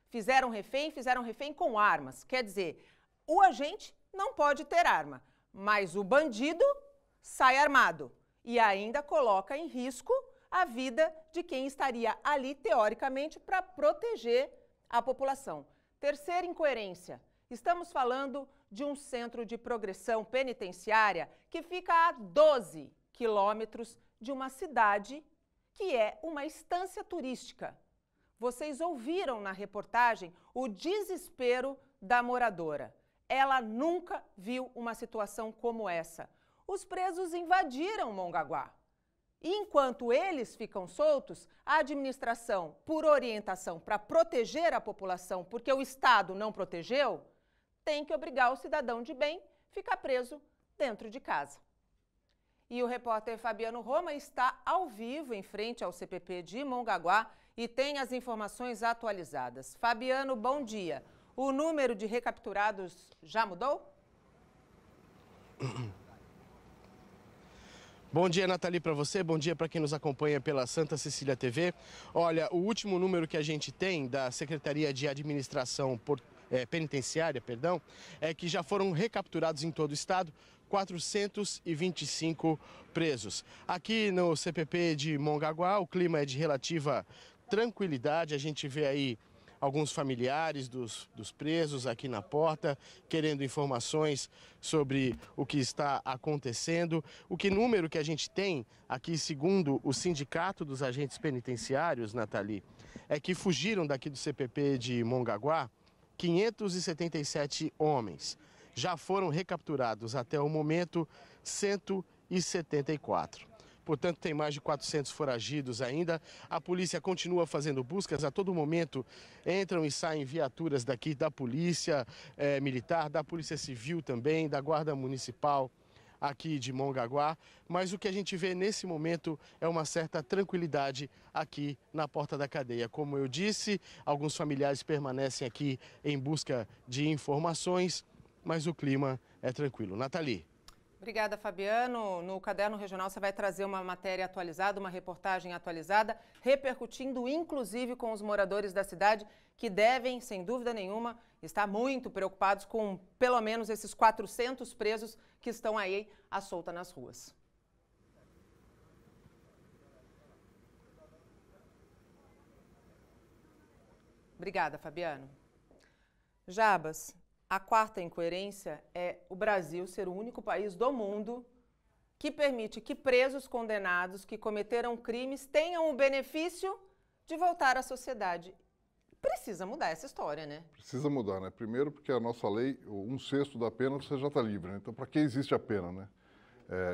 [SPEAKER 1] Fizeram refém com armas. Quer dizer, o agente não pode ter arma, mas o bandido sai armado e ainda coloca em risco a vida de quem estaria ali, teoricamente, para proteger a população. Terceira incoerência. Estamos falando de um centro de progressão penitenciária que fica a 12 quilômetros de uma cidade que é uma estância turística. Vocês ouviram na reportagem o desespero da moradora. Ela nunca viu uma situação como essa. Os presos invadiram Mongaguá. E enquanto eles ficam soltos, a administração, por orientação para proteger a população, porque o Estado não protegeu, tem que obrigar o cidadão de bem a ficar preso dentro de casa. E o repórter Fabiano Roma está ao vivo em frente ao CPP de Mongaguá e tem as informações atualizadas. Fabiano, bom dia. O número de recapturados já mudou?
[SPEAKER 3] Bom dia, Nathalie, para você. Bom dia para quem nos acompanha pela Santa Cecília TV. Olha, o último número que a gente tem da Secretaria de Administração Penitenciária, é que já foram recapturados em todo o estado 425 presos. Aqui no CPP de Mongaguá, o clima é de relativa tranquilidade. A gente vê aí alguns familiares dos presos aqui na porta, querendo informações sobre o que está acontecendo. O número que a gente tem aqui, segundo o Sindicato dos Agentes Penitenciários, Nathalie, é que fugiram daqui do CPP de Mongaguá 577 homens. Já foram recapturados até o momento 174. Portanto, tem mais de 400 foragidos ainda. A polícia continua fazendo buscas. A todo momento entram e saem viaturas daqui da polícia militar, da polícia civil também, da guarda municipal aqui de Mongaguá. Mas o que a gente vê nesse momento é uma certa tranquilidade aqui na porta da cadeia. Como eu disse, alguns familiares permanecem aqui em busca de informações, mas o clima é tranquilo. Nathalie.
[SPEAKER 1] Obrigada, Fabiano. No Caderno Regional você vai trazer uma matéria atualizada, uma reportagem atualizada, repercutindo inclusive com os moradores da cidade que devem, sem dúvida nenhuma, estar muito preocupados com pelo menos esses 400 presos que estão aí à solta nas ruas. Obrigada, Fabiano. Jabas. A quarta incoerência é o Brasil ser o único país do mundo que permite que presos condenados que cometeram crimes tenham o benefício de voltar à sociedade. Precisa mudar essa história, né?
[SPEAKER 5] Precisa mudar, né? Primeiro porque a nossa lei, 1/6 da pena você já está livre, né? Então, para que existe a pena, né?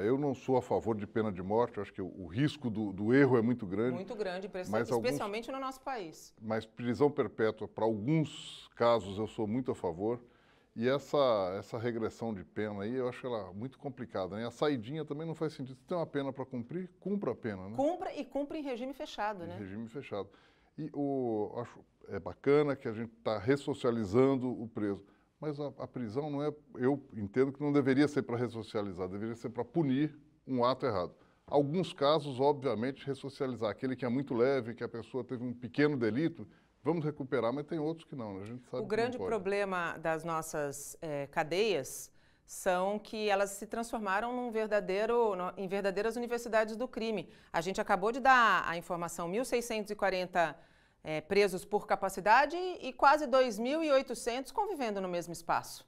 [SPEAKER 5] Eu não sou a favor de pena de morte, eu acho que o risco do erro é muito grande.
[SPEAKER 1] Muito grande, especialmente no nosso país.
[SPEAKER 5] Mas prisão perpétua, para alguns casos, eu sou muito a favor. E essa regressão de pena aí, eu acho ela muito complicada, né? A saidinha também não faz sentido. Se tem uma pena para cumprir, cumpra a pena, né?
[SPEAKER 1] Cumpra em regime fechado, né?
[SPEAKER 5] Em regime fechado. E acho bacana que a gente está ressocializando o preso. Mas a prisão não é, eu entendo que não deveria ser para ressocializar, deveria ser para punir um ato errado. Alguns casos, obviamente, ressocializar. Aquele que é muito leve, que a pessoa teve um pequeno delito, vamos recuperar, mas tem outros que não, né? A gente sabe
[SPEAKER 1] o grande problema das nossas cadeias são que elas se transformaram em verdadeiras universidades do crime. A gente acabou de dar a informação, 1.640 presos por capacidade e quase 2.800 convivendo no mesmo espaço.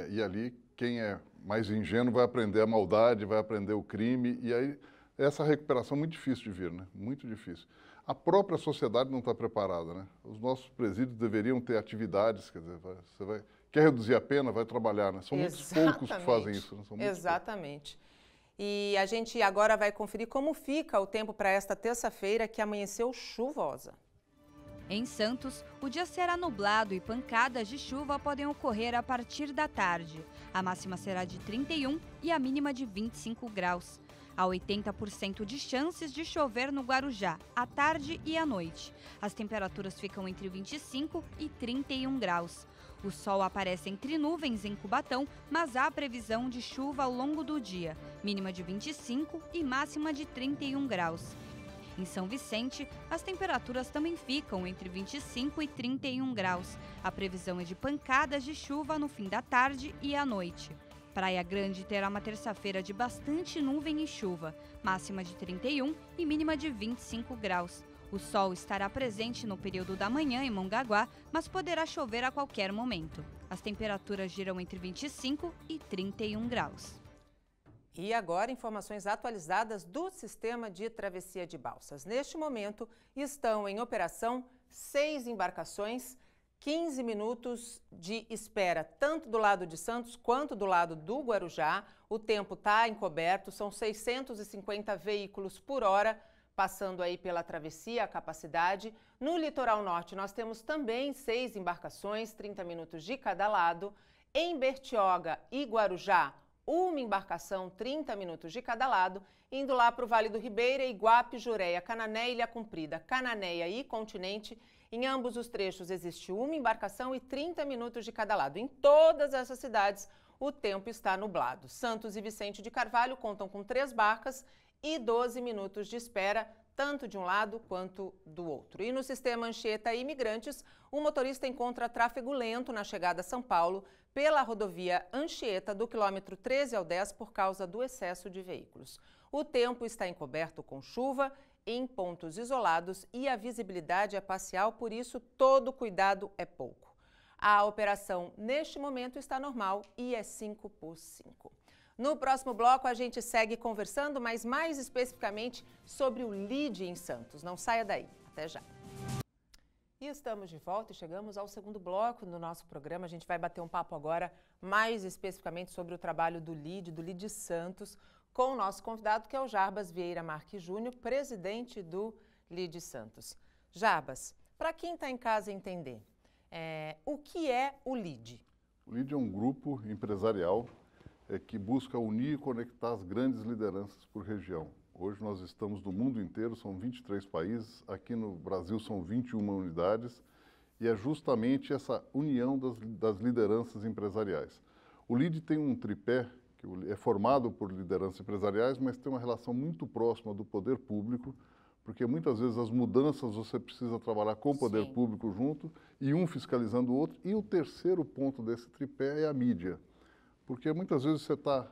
[SPEAKER 5] E ali, quem é mais ingênuo vai aprender a maldade, vai aprender o crime, e aí essa recuperação é muito difícil de vir, né? Muito difícil. A própria sociedade não está preparada, né? Os nossos presídios deveriam ter atividades, quer dizer, quer reduzir a pena, vai trabalhar, né? São muitos poucos que fazem isso. Né? São
[SPEAKER 1] Exatamente. E a gente agora vai conferir como fica o tempo para esta terça-feira, que amanheceu chuvosa.
[SPEAKER 17] Em Santos, o dia será nublado e pancadas de chuva podem ocorrer a partir da tarde. A máxima será de 31 e a mínima de 25 graus. Há 80% de chances de chover no Guarujá, à tarde e à noite. As temperaturas ficam entre 25 e 31 graus. O sol aparece entre nuvens em Cubatão, mas há previsão de chuva ao longo do dia, mínima de 25 e máxima de 31 graus. Em São Vicente, as temperaturas também ficam entre 25 e 31 graus. A previsão é de pancadas de chuva no fim da tarde e à noite. Praia Grande terá uma terça-feira de bastante nuvem e chuva, máxima de 31 e mínima de 25 graus. O sol estará presente no período da manhã em Mongaguá, mas poderá chover a qualquer momento. As temperaturas giram entre 25 e 31 graus.
[SPEAKER 1] E agora, informações atualizadas do sistema de travessia de balsas. Neste momento, estão em operação 6 embarcações, 15 minutos de espera, tanto do lado de Santos quanto do lado do Guarujá. O tempo está encoberto, são 650 veículos por hora passando aí pela travessia, a capacidade. No litoral norte, nós temos também 6 embarcações, 30 minutos de cada lado. Em Bertioga e Guarujá, uma embarcação, 30 minutos de cada lado, indo lá para o Vale do Ribeira, Iguape, Jureia, Canané, Ilha Comprida, Cananéia e Continente. Em ambos os trechos existe uma embarcação e 30 minutos de cada lado. Em todas essas cidades, o tempo está nublado. Santos e Vicente de Carvalho contam com 3 barcas e 12 minutos de espera, tanto de um lado quanto do outro. E no sistema Anchieta Imigrantes, o motorista encontra tráfego lento na chegada a São Paulo pela rodovia Anchieta, do quilômetro 13 ao 10, por causa do excesso de veículos. O tempo está encoberto com chuva em pontos isolados e a visibilidade é parcial, por isso todo cuidado é pouco. A operação neste momento está normal e é 5x5. No próximo bloco a gente segue conversando, mas mais especificamente sobre o LIDE em Santos. Não saia daí, até já. E estamos de volta e chegamos ao segundo bloco do nosso programa. A gente vai bater um papo agora mais especificamente sobre o trabalho do LIDE Santos, com o nosso convidado, que é o Jarbas Vieira Marques Júnior, presidente do LIDE Santos. Jarbas, para quem está em casa entender, o que é o LIDE?
[SPEAKER 5] O LIDE é um grupo empresarial que busca unir e conectar as grandes lideranças por região. Hoje nós estamos no mundo inteiro, são 23 países, aqui no Brasil são 21 unidades, e é justamente essa união das lideranças empresariais. O LIDE tem um tripé, que é formado por lideranças empresariais, mas tem uma relação muito próxima do poder público, porque muitas vezes as mudanças você precisa trabalhar com o poder público junto, e um fiscalizando o outro. E o terceiro ponto desse tripé é a mídia, porque muitas vezes você está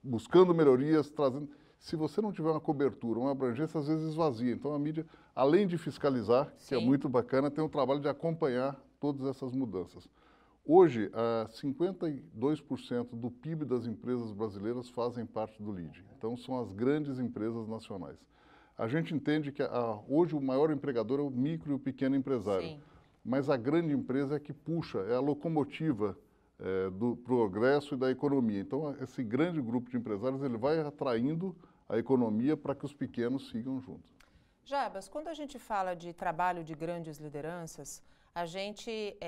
[SPEAKER 5] buscando melhorias, trazendo... Se você não tiver uma cobertura, uma abrangência, às vezes esvazia. Então a mídia, além de fiscalizar, que é muito bacana, tem o trabalho de acompanhar todas essas mudanças. Hoje, 52% do PIB das empresas brasileiras fazem parte do LIDE. Então, são as grandes empresas nacionais. A gente entende que hoje o maior empregador é o micro e o pequeno empresário. Sim. mas a grande empresa é que puxa, é a locomotiva do progresso e da economia. Então, esse grande grupo de empresários ele vai atraindo a economia para que os pequenos sigam juntos.
[SPEAKER 1] Jabas, quando a gente fala de trabalho de grandes lideranças, a gente,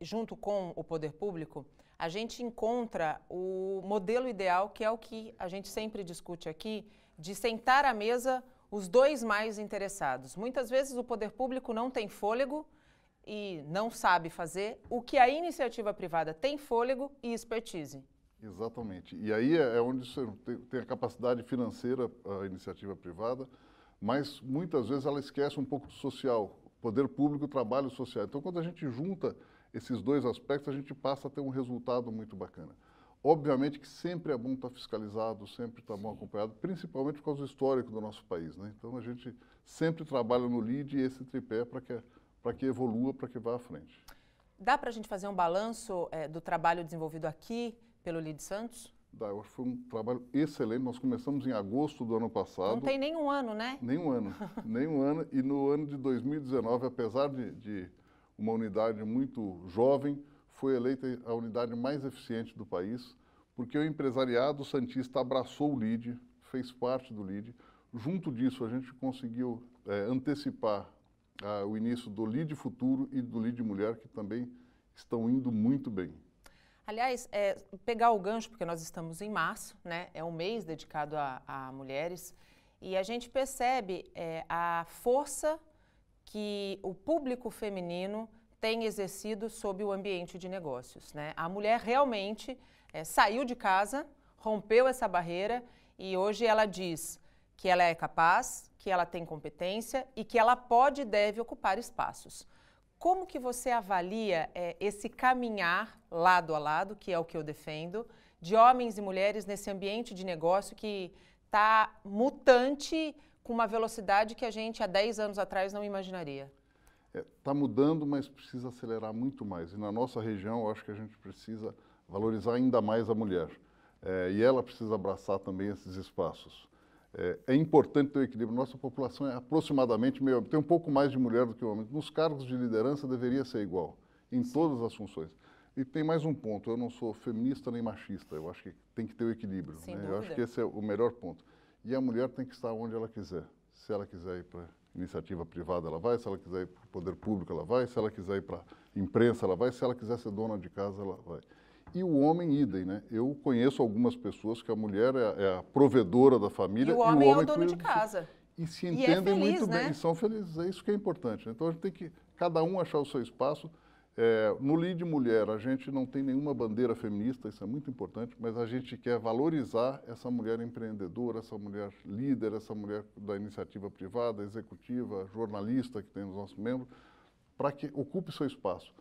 [SPEAKER 1] junto com o poder público, a gente encontra o modelo ideal, que é o que a gente sempre discute aqui, de sentar à mesa os dois mais interessados. Muitas vezes o poder público não tem fôlego e não sabe fazer o que a iniciativa privada tem fôlego e expertise.
[SPEAKER 5] Exatamente. E aí é onde você tem a capacidade financeira, a iniciativa privada, mas muitas vezes ela esquece um pouco do social, poder público, trabalho social. Então, quando a gente junta esses dois aspectos, a gente passa a ter um resultado muito bacana. Obviamente que sempre é bom estar fiscalizado, sempre estar bom acompanhado, principalmente por causa do histórico do nosso país, né? Então, a gente sempre trabalha no LEAD e esse tripé para que evolua, para que vá à frente.
[SPEAKER 1] Dá para a gente fazer um balanço do trabalho desenvolvido aqui pelo LEAD Santos?
[SPEAKER 5] Dá, eu acho que foi um trabalho excelente. Nós começamos em agosto do ano passado.
[SPEAKER 1] Não tem nenhum ano, né?
[SPEAKER 5] Nenhum ano, nenhum ano. E no ano de 2019, apesar de uma unidade muito jovem, foi eleita a unidade mais eficiente do país, porque o empresariado santista abraçou o LEAD, fez parte do LEAD. Junto disso, a gente conseguiu antecipar o início do LEAD Futuro e do LEAD Mulher, que também estão indo muito bem.
[SPEAKER 1] Aliás, pegar o gancho, porque nós estamos em março, né? É um mês dedicado a mulheres, e a gente percebe a força que o público feminino tem exercido sobre o ambiente de negócios, né? A mulher realmente saiu de casa, rompeu essa barreira e hoje ela diz que ela é capaz, que ela tem competência e que ela pode e deve ocupar espaços. Como que você avalia esse caminhar lado a lado, que é o que eu defendo, de homens e mulheres nesse ambiente de negócio que está mutante com uma velocidade que a gente há 10 anos atrás não imaginaria?
[SPEAKER 5] Está mudando, mas precisa acelerar muito mais. E na nossa região, eu acho que a gente precisa valorizar ainda mais a mulher. E ela precisa abraçar também esses espaços. É importante ter o equilíbrio. Nossa população é aproximadamente meio... Tem um pouco mais de mulher do que homem. Nos cargos de liderança deveria ser igual, em todas as funções. E tem mais um ponto, eu não sou feminista nem machista, eu acho que tem que ter o equilíbrio. Né? Eu acho que esse é o melhor ponto. E a mulher tem que estar onde ela quiser. Se ela quiser ir para iniciativa privada, ela vai. Se ela quiser ir para o poder público, ela vai. Se ela quiser ir para a imprensa, ela vai. Se ela quiser ser dona de casa, ela vai. E o homem, idem, né? Eu conheço algumas pessoas que a mulher é a provedora da família
[SPEAKER 1] e o homem é o dono de casa.
[SPEAKER 5] E se entendem
[SPEAKER 1] feliz,
[SPEAKER 5] muito bem,
[SPEAKER 1] né?
[SPEAKER 5] e são felizes. É isso que é importante. Então, a gente tem que, cada um achar o seu espaço. No LEAD Mulher, a gente não tem nenhuma bandeira feminista, isso é muito importante, mas a gente quer valorizar essa mulher empreendedora, essa mulher líder, essa mulher da iniciativa privada, executiva, jornalista que tem nos nossos membros, para que ocupe seu espaço.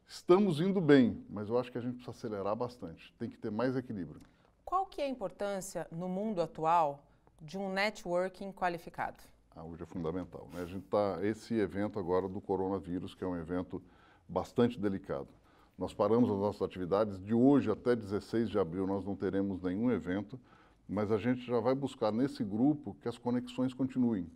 [SPEAKER 5] Estamos indo bem, mas eu acho que a gente precisa acelerar bastante. Tem que ter mais equilíbrio.
[SPEAKER 1] Qual que é a importância, no mundo atual, de um networking qualificado?
[SPEAKER 5] Hoje é fundamental, né? A gente está... Esse evento agora do coronavírus, que é um evento bastante delicado. Nós paramos as nossas atividades. De hoje até 16 de abril nós não teremos nenhum evento, mas a gente já vai buscar nesse grupo que as conexões continuem.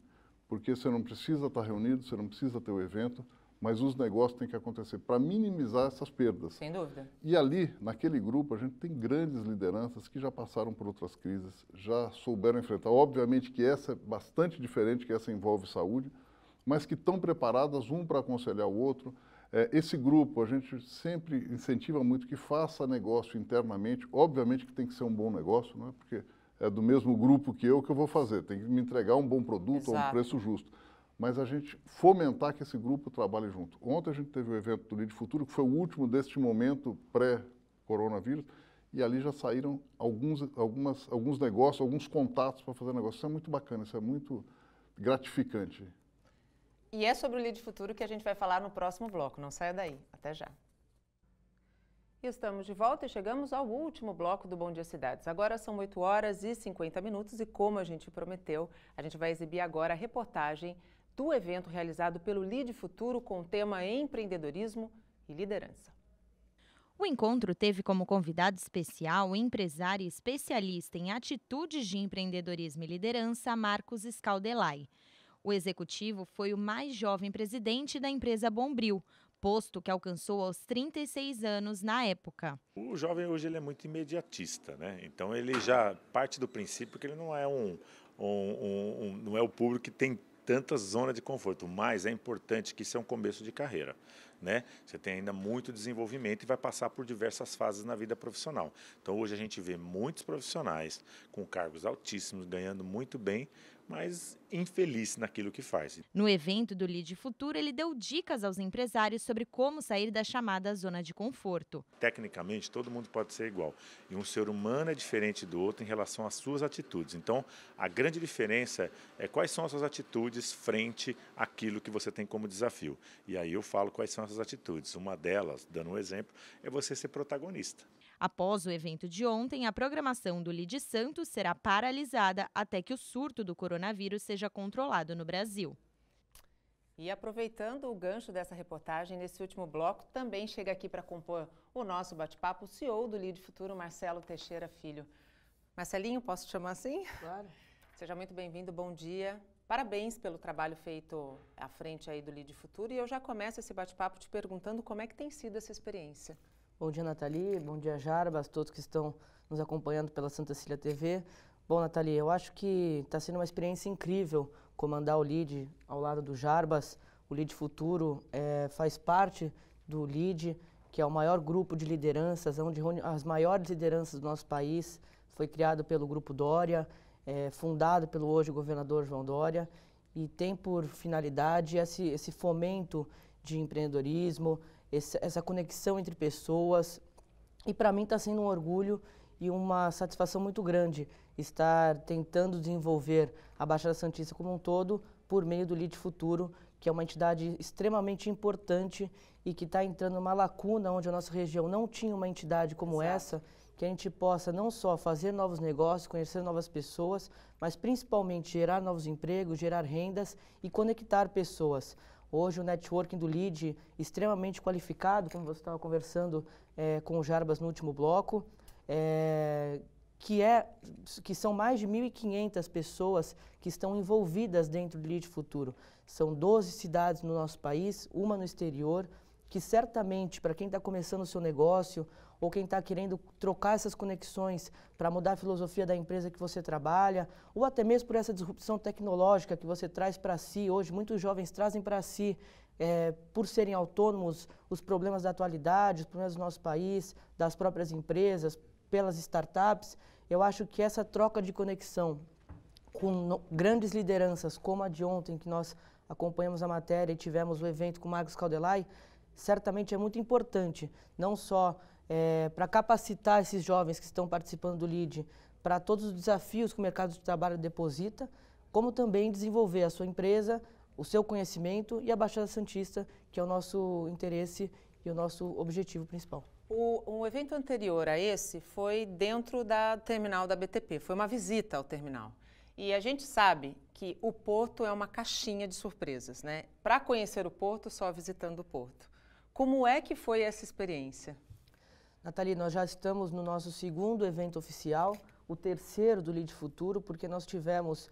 [SPEAKER 5] Porque você não precisa estar reunido, você não precisa ter o evento, mas os negócios têm que acontecer para minimizar essas perdas.
[SPEAKER 1] Sem dúvida.
[SPEAKER 5] E ali, naquele grupo, a gente tem grandes lideranças que já passaram por outras crises, já souberam enfrentar. Obviamente que essa é bastante diferente, que essa envolve saúde, mas que estão preparadas um para aconselhar o outro. Esse grupo, a gente sempre incentiva muito que faça negócio internamente. Obviamente que tem que ser um bom negócio, não é? Porque é do mesmo grupo que eu vou fazer. Tem que me entregar um bom produto a um preço justo. Mas a gente fomentar que esse grupo trabalhe junto. Ontem a gente teve o evento do LEAD Futuro, que foi o último deste momento pré-coronavírus, e ali já saíram alguns negócios, alguns contatos para fazer negócio. Isso é muito bacana, isso é muito gratificante.
[SPEAKER 1] E é sobre o LEAD Futuro que a gente vai falar no próximo bloco. Não saia daí. Até já. E estamos de volta e chegamos ao último bloco do Bom Dia Cidades. Agora são 8 horas e 50 minutos e, como a gente prometeu, a gente vai exibir agora a reportagem do evento realizado pelo LEAD Futuro com o tema empreendedorismo e liderança.
[SPEAKER 2] O encontro teve como convidado especial o empresário e especialista em atitudes de empreendedorismo e liderança, Marcos Scaldelay. O executivo foi o mais jovem presidente da empresa Bombril, posto que alcançou aos 36 anos na época.
[SPEAKER 18] O jovem hoje ele é muito imediatista, né? Então ele já parte do princípio que ele não é não é o público que tem tanta zona de conforto, mas é importante que isso é um começo de carreira, né? Você tem ainda muito desenvolvimento e vai passar por diversas fases na vida profissional. Então hoje a gente vê muitos profissionais com cargos altíssimos, ganhando muito bem, mas infeliz naquilo que faz.
[SPEAKER 2] No evento do Lead Futuro, ele deu dicas aos empresários sobre como sair da chamada zona de conforto.
[SPEAKER 18] Tecnicamente, todo mundo pode ser igual. E um ser humano é diferente do outro em relação às suas atitudes. Então, a grande diferença é quais são as suas atitudes frente àquilo que você tem como desafio. E aí eu falo quais são essas atitudes. Uma delas, dando um exemplo, é você ser protagonista.
[SPEAKER 2] Após o evento de ontem, a programação do Lead Santos será paralisada até que o surto do coronavírus seja controlado no Brasil.
[SPEAKER 1] E aproveitando o gancho dessa reportagem, nesse último bloco, também chega aqui para compor o nosso bate-papo o CEO do Lead Futuro, Marcelo Teixeira Filho. Marcelinho, posso te chamar assim?
[SPEAKER 19] Claro.
[SPEAKER 1] Seja muito bem-vindo, bom dia. Parabéns pelo trabalho feito à frente aí do Lead Futuro. E eu já começo esse bate-papo te perguntando como é que tem sido essa experiência.
[SPEAKER 19] Bom dia, Nathalie. Bom dia, Jarbas, todos que estão nos acompanhando pela Santa Cecília TV. Bom, Nathalie, eu acho que está sendo uma experiência incrível comandar o Lead ao lado do Jarbas. O Lead Futuro faz parte do Lead, que é o maior grupo de lideranças, onde as maiores lideranças do nosso país. Foi criado pelo Grupo Dória, fundado pelo hoje governador João Dória, e tem por finalidade esse fomento de empreendedorismo, essa conexão entre pessoas, e para mim está sendo um orgulho e uma satisfação muito grande estar tentando desenvolver a Baixada Santista como um todo por meio do Lead Futuro, que é uma entidade extremamente importante e que está entrando numa lacuna onde a nossa região não tinha uma entidade como essa, que a gente possa não só fazer novos negócios, conhecer novas pessoas, mas principalmente gerar novos empregos, gerar rendas e conectar pessoas. Hoje o networking do Lead extremamente qualificado, como você estava conversando com o Jarbas no último bloco, que são mais de 1.500 pessoas que estão envolvidas dentro do Lead Futuro. São 12 cidades no nosso país, uma no exterior, que certamente para quem está começando o seu negócio ou quem está querendo trocar essas conexões para mudar a filosofia da empresa que você trabalha, ou até mesmo por essa disrupção tecnológica que você traz para si. Hoje, muitos jovens trazem para si, por serem autônomos, os problemas da atualidade, os problemas do nosso país, das próprias empresas, pelas startups. Eu acho que essa troca de conexão com grandes lideranças, como a de ontem, que nós acompanhamos a matéria e tivemos o evento com o Marcos Caldelay, certamente é muito importante, não só para capacitar esses jovens que estão participando do Lead para todos os desafios que o mercado de trabalho deposita, como também desenvolver a sua empresa, o seu conhecimento e a Baixada Santista, que é o nosso interesse e o nosso objetivo principal.
[SPEAKER 1] O evento anterior a esse foi dentro da terminal da BTP, foi uma visita ao terminal. E a gente sabe que o Porto é uma caixinha de surpresas, né? Para conhecer o Porto, só visitando o Porto. Como é que foi essa experiência?
[SPEAKER 19] Nathalie, nós já estamos no nosso segundo evento oficial, o terceiro do Lead Futuro, porque nós tivemos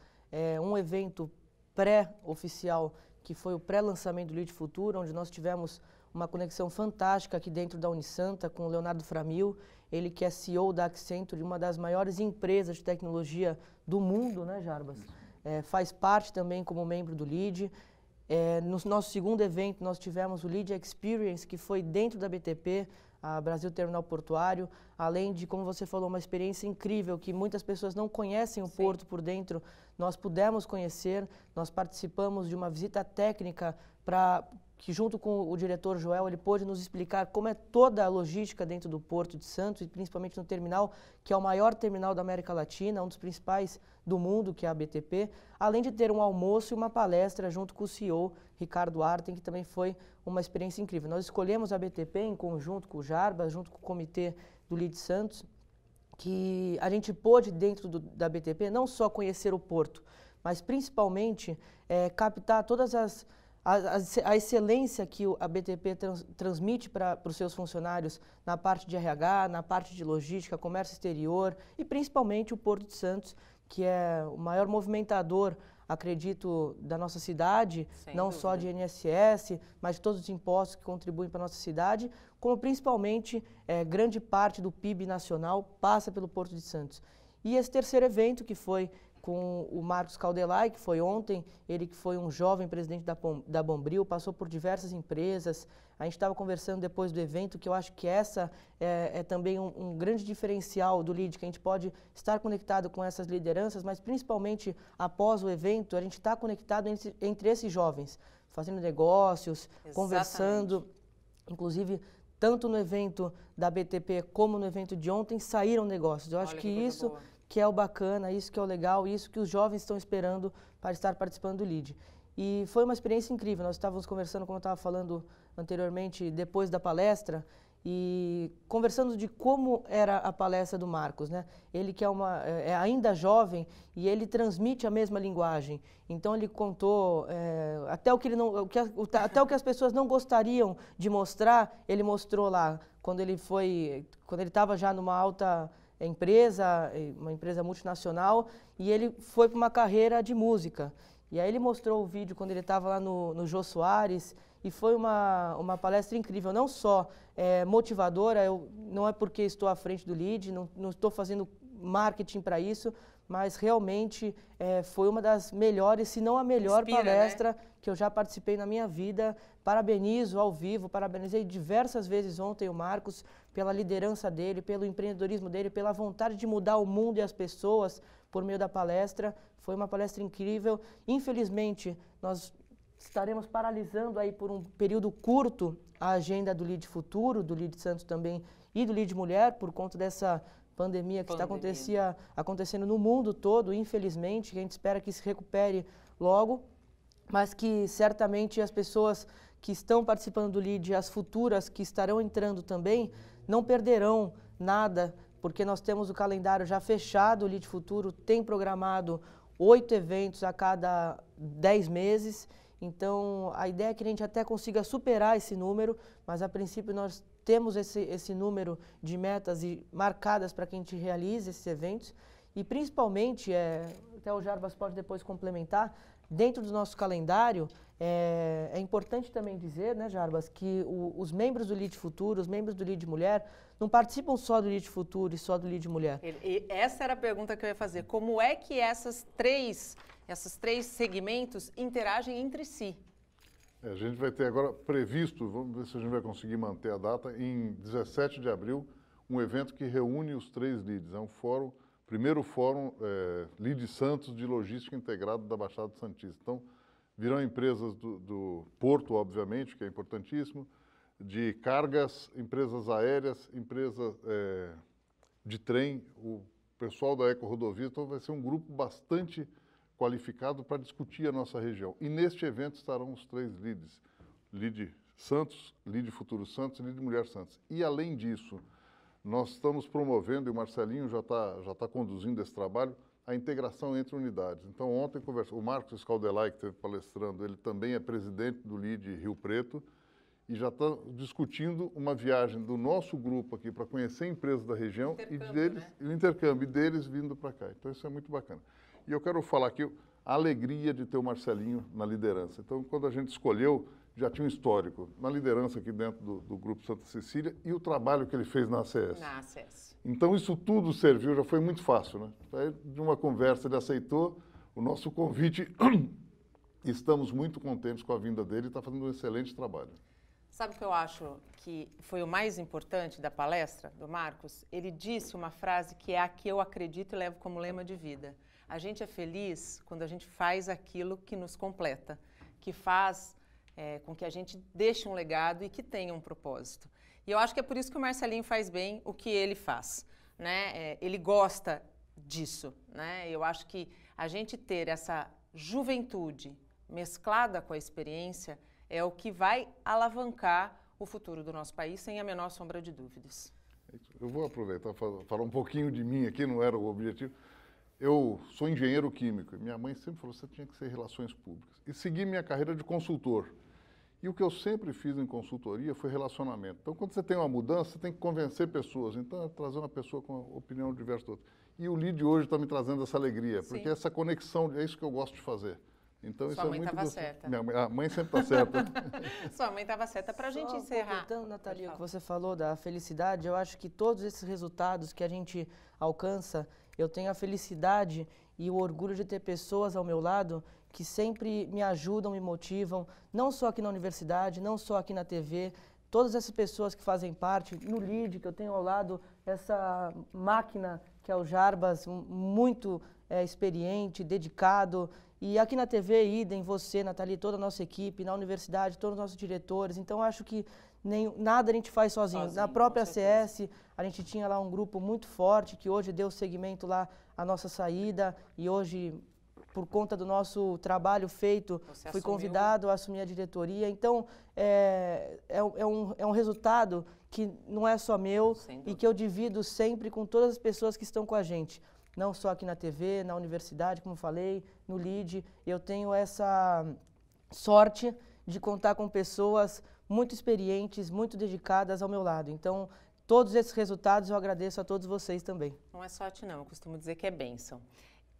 [SPEAKER 19] um evento pré-oficial, que foi o pré-lançamento do Lead Futuro, onde nós tivemos uma conexão fantástica aqui dentro da Unisanta com o Leonardo Framil, ele que é CEO da Accenture, uma das maiores empresas de tecnologia do mundo, né, Jarbas? Faz parte também como membro do Lead. No nosso segundo evento, nós tivemos o Lead Experience, que foi dentro da BTP, a Brasil Terminal Portuário, além de, como você falou, uma experiência incrível, que muitas pessoas não conhecem o Porto por dentro, nós pudemos conhecer, nós participamos de uma visita técnica que junto com o diretor Joel, ele pôde nos explicar como é toda a logística dentro do Porto de Santos, e principalmente no terminal, que é o maior terminal da América Latina, um dos principais do mundo, que é a BTP, além de ter um almoço e uma palestra junto com o CEO, Ricardo Arten, que também foi uma experiência incrível. Nós escolhemos a BTP em conjunto com o Jarbas, junto com o comitê do Lead Santos, que a gente pôde, dentro da BTP, não só conhecer o Porto, mas principalmente captar todas a excelência que a BTP transmite para os seus funcionários na parte de RH, na parte de logística, comércio exterior e principalmente o Porto de Santos, que é o maior movimentador acredito, da nossa cidade, não só de INSS, mas de todos os impostos que contribuem para a nossa cidade, como principalmente grande parte do PIB nacional passa pelo Porto de Santos. E esse terceiro evento, que foi com o Marcos Caldelay, que foi ontem, ele que foi um jovem presidente da Bombril, passou por diversas empresas. A gente estava conversando depois do evento, que eu acho que essa é também um grande diferencial do LEAD, que a gente pode estar conectado com essas lideranças, mas principalmente após o evento, a gente está conectado entre esses jovens, fazendo negócios, conversando, inclusive tanto no evento da BTP como no evento de ontem, saíram negócios. Eu acho que isso que é o bacana, isso que é o legal, isso que os jovens estão esperando para estar participando do LEAD. E foi uma experiência incrível. Nós estávamos conversando, como eu estava falando anteriormente, depois da palestra, e conversando de como era a palestra do Marcos, né? Ele que é ainda jovem e ele transmite a mesma linguagem. Então ele contou até o que as pessoas não gostariam de mostrar, ele mostrou lá quando ele estava já numa alta empresa, uma empresa multinacional, e ele foi para uma carreira de música. E aí ele mostrou o vídeo quando ele estava lá no Jô Soares, e foi uma palestra incrível, não só motivadora, não é porque estou à frente do LEAD, não estou fazendo marketing para isso, mas realmente foi uma das melhores, se não a melhor palestra, né, que eu já participei na minha vida. Parabenizo ao vivo, parabenizei diversas vezes ontem o Marcos pela liderança dele, pelo empreendedorismo dele, pela vontade de mudar o mundo e as pessoas por meio da palestra. Foi uma palestra incrível. Infelizmente, nós estaremos paralisando aí por um período curto a agenda do LEAD Futuro, do LEAD Santos também e do LEAD Mulher, por conta dessa pandemia que está acontecendo no mundo todo, infelizmente, que a gente espera que se recupere logo, mas que certamente as pessoas que estão participando do LEAD, as futuras que estarão entrando também, não perderão nada, porque nós temos o calendário já fechado, o LEAD Futuro tem programado 8 eventos a cada 10 meses, então a ideia é que a gente até consiga superar esse número, mas a princípio nós temos esse número de metas marcadas para que a gente realize esses eventos, e principalmente, até o Jarbas pode depois complementar, dentro do nosso calendário, é importante também dizer, né, Jarbas, que os membros do LEAD Futuro, os membros do LEAD Mulher, não participam só do LEAD Futuro e só do LEAD Mulher.
[SPEAKER 1] E essa era a pergunta que eu ia fazer. Como é que esses três segmentos interagem entre si?
[SPEAKER 5] A gente vai ter agora previsto, vamos ver se a gente vai conseguir manter a data, em 17 de abril, um evento que reúne os 3 LEADs. É um fórum, primeiro fórum LEAD Santos de Logística Integrada da Baixada Santista. Então, virão empresas do Porto, obviamente, que é importantíssimo, de cargas, empresas aéreas, empresas de trem, o pessoal da Eco Rodovia. Então, vai ser um grupo bastante qualificado para discutir a nossa região. E neste evento estarão os 3 LEADs, LEAD Santos, LEAD Futuro Santos e LEAD Mulher Santos. E, além disso, nós estamos promovendo, e o Marcelinho já está conduzindo esse trabalho, a integração entre unidades. Então, ontem o Marcos Caldelay, que esteve palestrando, ele também é presidente do LEAD Rio Preto, e já está discutindo uma viagem do nosso grupo aqui para conhecer empresas da região e o intercâmbio deles vindo para cá. Então, isso é muito bacana. E eu quero falar aqui a alegria de ter o Marcelinho na liderança. Então, quando a gente escolheu, já tinha um histórico na liderança aqui dentro do Grupo Santa Cecília e o trabalho que ele fez na ACS.
[SPEAKER 1] Na ACS.
[SPEAKER 5] Então, isso tudo serviu, já foi muito fácil, né? Aí, de uma conversa, ele aceitou o nosso convite. Estamos muito contentes com a vinda dele e está fazendo um excelente trabalho.
[SPEAKER 1] Sabe o que eu acho que foi o mais importante da palestra do Marcos? Ele disse uma frase que é a que eu acredito e levo como lema de vida. A gente é feliz quando a gente faz aquilo que nos completa, que faz com que a gente deixe um legado e que tenha um propósito. E eu acho que é por isso que o Marcelinho faz bem o que ele faz, né? Ele gosta disso, né? Eu acho que a gente ter essa juventude mesclada com a experiência é o que vai alavancar o futuro do nosso país, sem a menor sombra de dúvidas.
[SPEAKER 5] Eu vou aproveitar para falar um pouquinho de mim aqui, não era o objetivo. Eu sou engenheiro químico e minha mãe sempre falou que você tinha que ser relações públicas. E segui minha carreira de consultor. E o que eu sempre fiz em consultoria foi relacionamento. Então, quando você tem uma mudança, você tem que convencer pessoas. Então, trazer uma pessoa com uma opinião diversa do outro. E o LEAD hoje está me trazendo essa alegria, porque essa conexão, é isso que eu gosto de fazer. Então,
[SPEAKER 1] Sua mãe estava certa.
[SPEAKER 5] A mãe sempre está certa.
[SPEAKER 1] Sua mãe estava certa. Para a gente encerrar.
[SPEAKER 19] Completando, Nathalie, o que você falou da felicidade, eu acho que todos esses resultados que a gente alcança, eu tenho a felicidade e o orgulho de ter pessoas ao meu lado que sempre me ajudam, me motivam, não só aqui na universidade, não só aqui na TV, todas essas pessoas que fazem parte, no LEAD, que eu tenho ao lado essa máquina que é o Jarbas, muito experiente, dedicado, e aqui na TV, idem, você, Nathalie, toda a nossa equipe, na universidade, todos os nossos diretores, então acho que nada a gente faz sozinho. Na própria CS, a gente tinha lá um grupo muito forte, que hoje deu seguimento lá à nossa saída, e hoje, por conta do nosso trabalho feito, fui convidado a assumir a diretoria. Então, é um resultado que não é só meu e que eu divido sempre com todas as pessoas que estão com a gente. Não só aqui na TV, na universidade, como falei, no LEAD. Eu tenho essa sorte de contar com pessoas muito experientes, muito dedicadas ao meu lado. Então, todos esses resultados eu agradeço a todos vocês também.
[SPEAKER 1] Não é sorte não, eu costumo dizer que é bênção.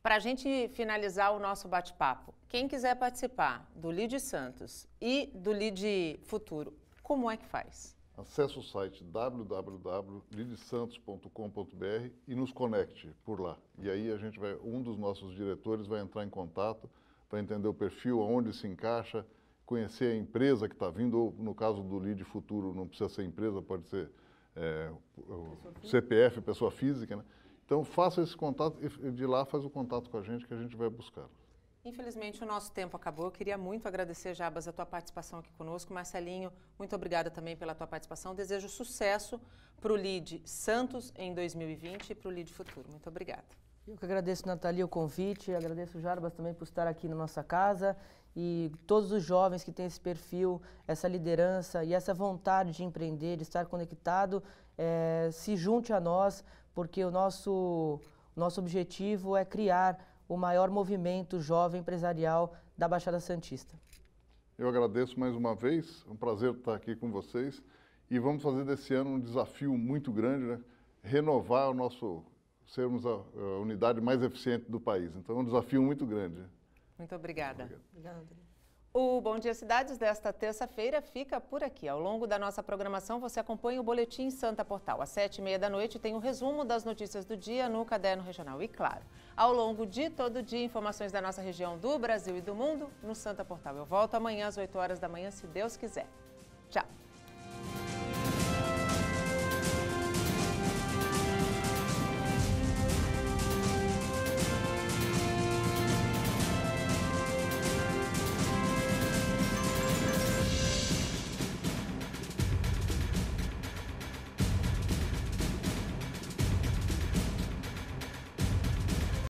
[SPEAKER 1] Para a gente finalizar o nosso bate-papo, quem quiser participar do LEAD Santos e do LEAD Futuro, como é que faz?
[SPEAKER 5] Acesse o site www.leadsantos.com.br e nos conecte por lá. E aí um dos nossos diretores vai entrar em contato, vai entender o perfil, aonde se encaixa, conhecer a empresa que está vindo, ou no caso do LEAD Futuro, não precisa ser empresa, pode ser CPF, pessoa física, né? Então, faça esse contato e de lá faz o contato com a gente que a gente vai buscar.
[SPEAKER 1] Infelizmente, o nosso tempo acabou. Eu queria muito agradecer, Jarbas, a tua participação aqui conosco. Marcelinho, muito obrigada também pela tua participação. Desejo sucesso para o LEAD Santos em 2020 e para o LEAD Futuro. Muito obrigada.
[SPEAKER 19] Eu que agradeço, Nathalie, o convite. Agradeço o Jarbas também por estar aqui na nossa casa. E todos os jovens que têm esse perfil, essa liderança e essa vontade de empreender, de estar conectado, se junte a nós, porque o nosso objetivo é criar o maior movimento jovem empresarial da Baixada Santista.
[SPEAKER 5] Eu agradeço mais uma vez, é um prazer estar aqui com vocês e vamos fazer desse ano um desafio muito grande, né? Renovar sermos a unidade mais eficiente do país. Então é um desafio muito grande.
[SPEAKER 1] Muito obrigada.
[SPEAKER 19] Obrigada.
[SPEAKER 1] O Bom Dia Cidades desta terça-feira fica por aqui. Ao longo da nossa programação, você acompanha o Boletim Santa Portal. Às 7h30 tem o resumo das notícias do dia no Caderno Regional. E claro, ao longo de todo o dia, informações da nossa região, do Brasil e do mundo no Santa Portal. Eu volto amanhã às 8 horas da manhã, se Deus quiser. Tchau!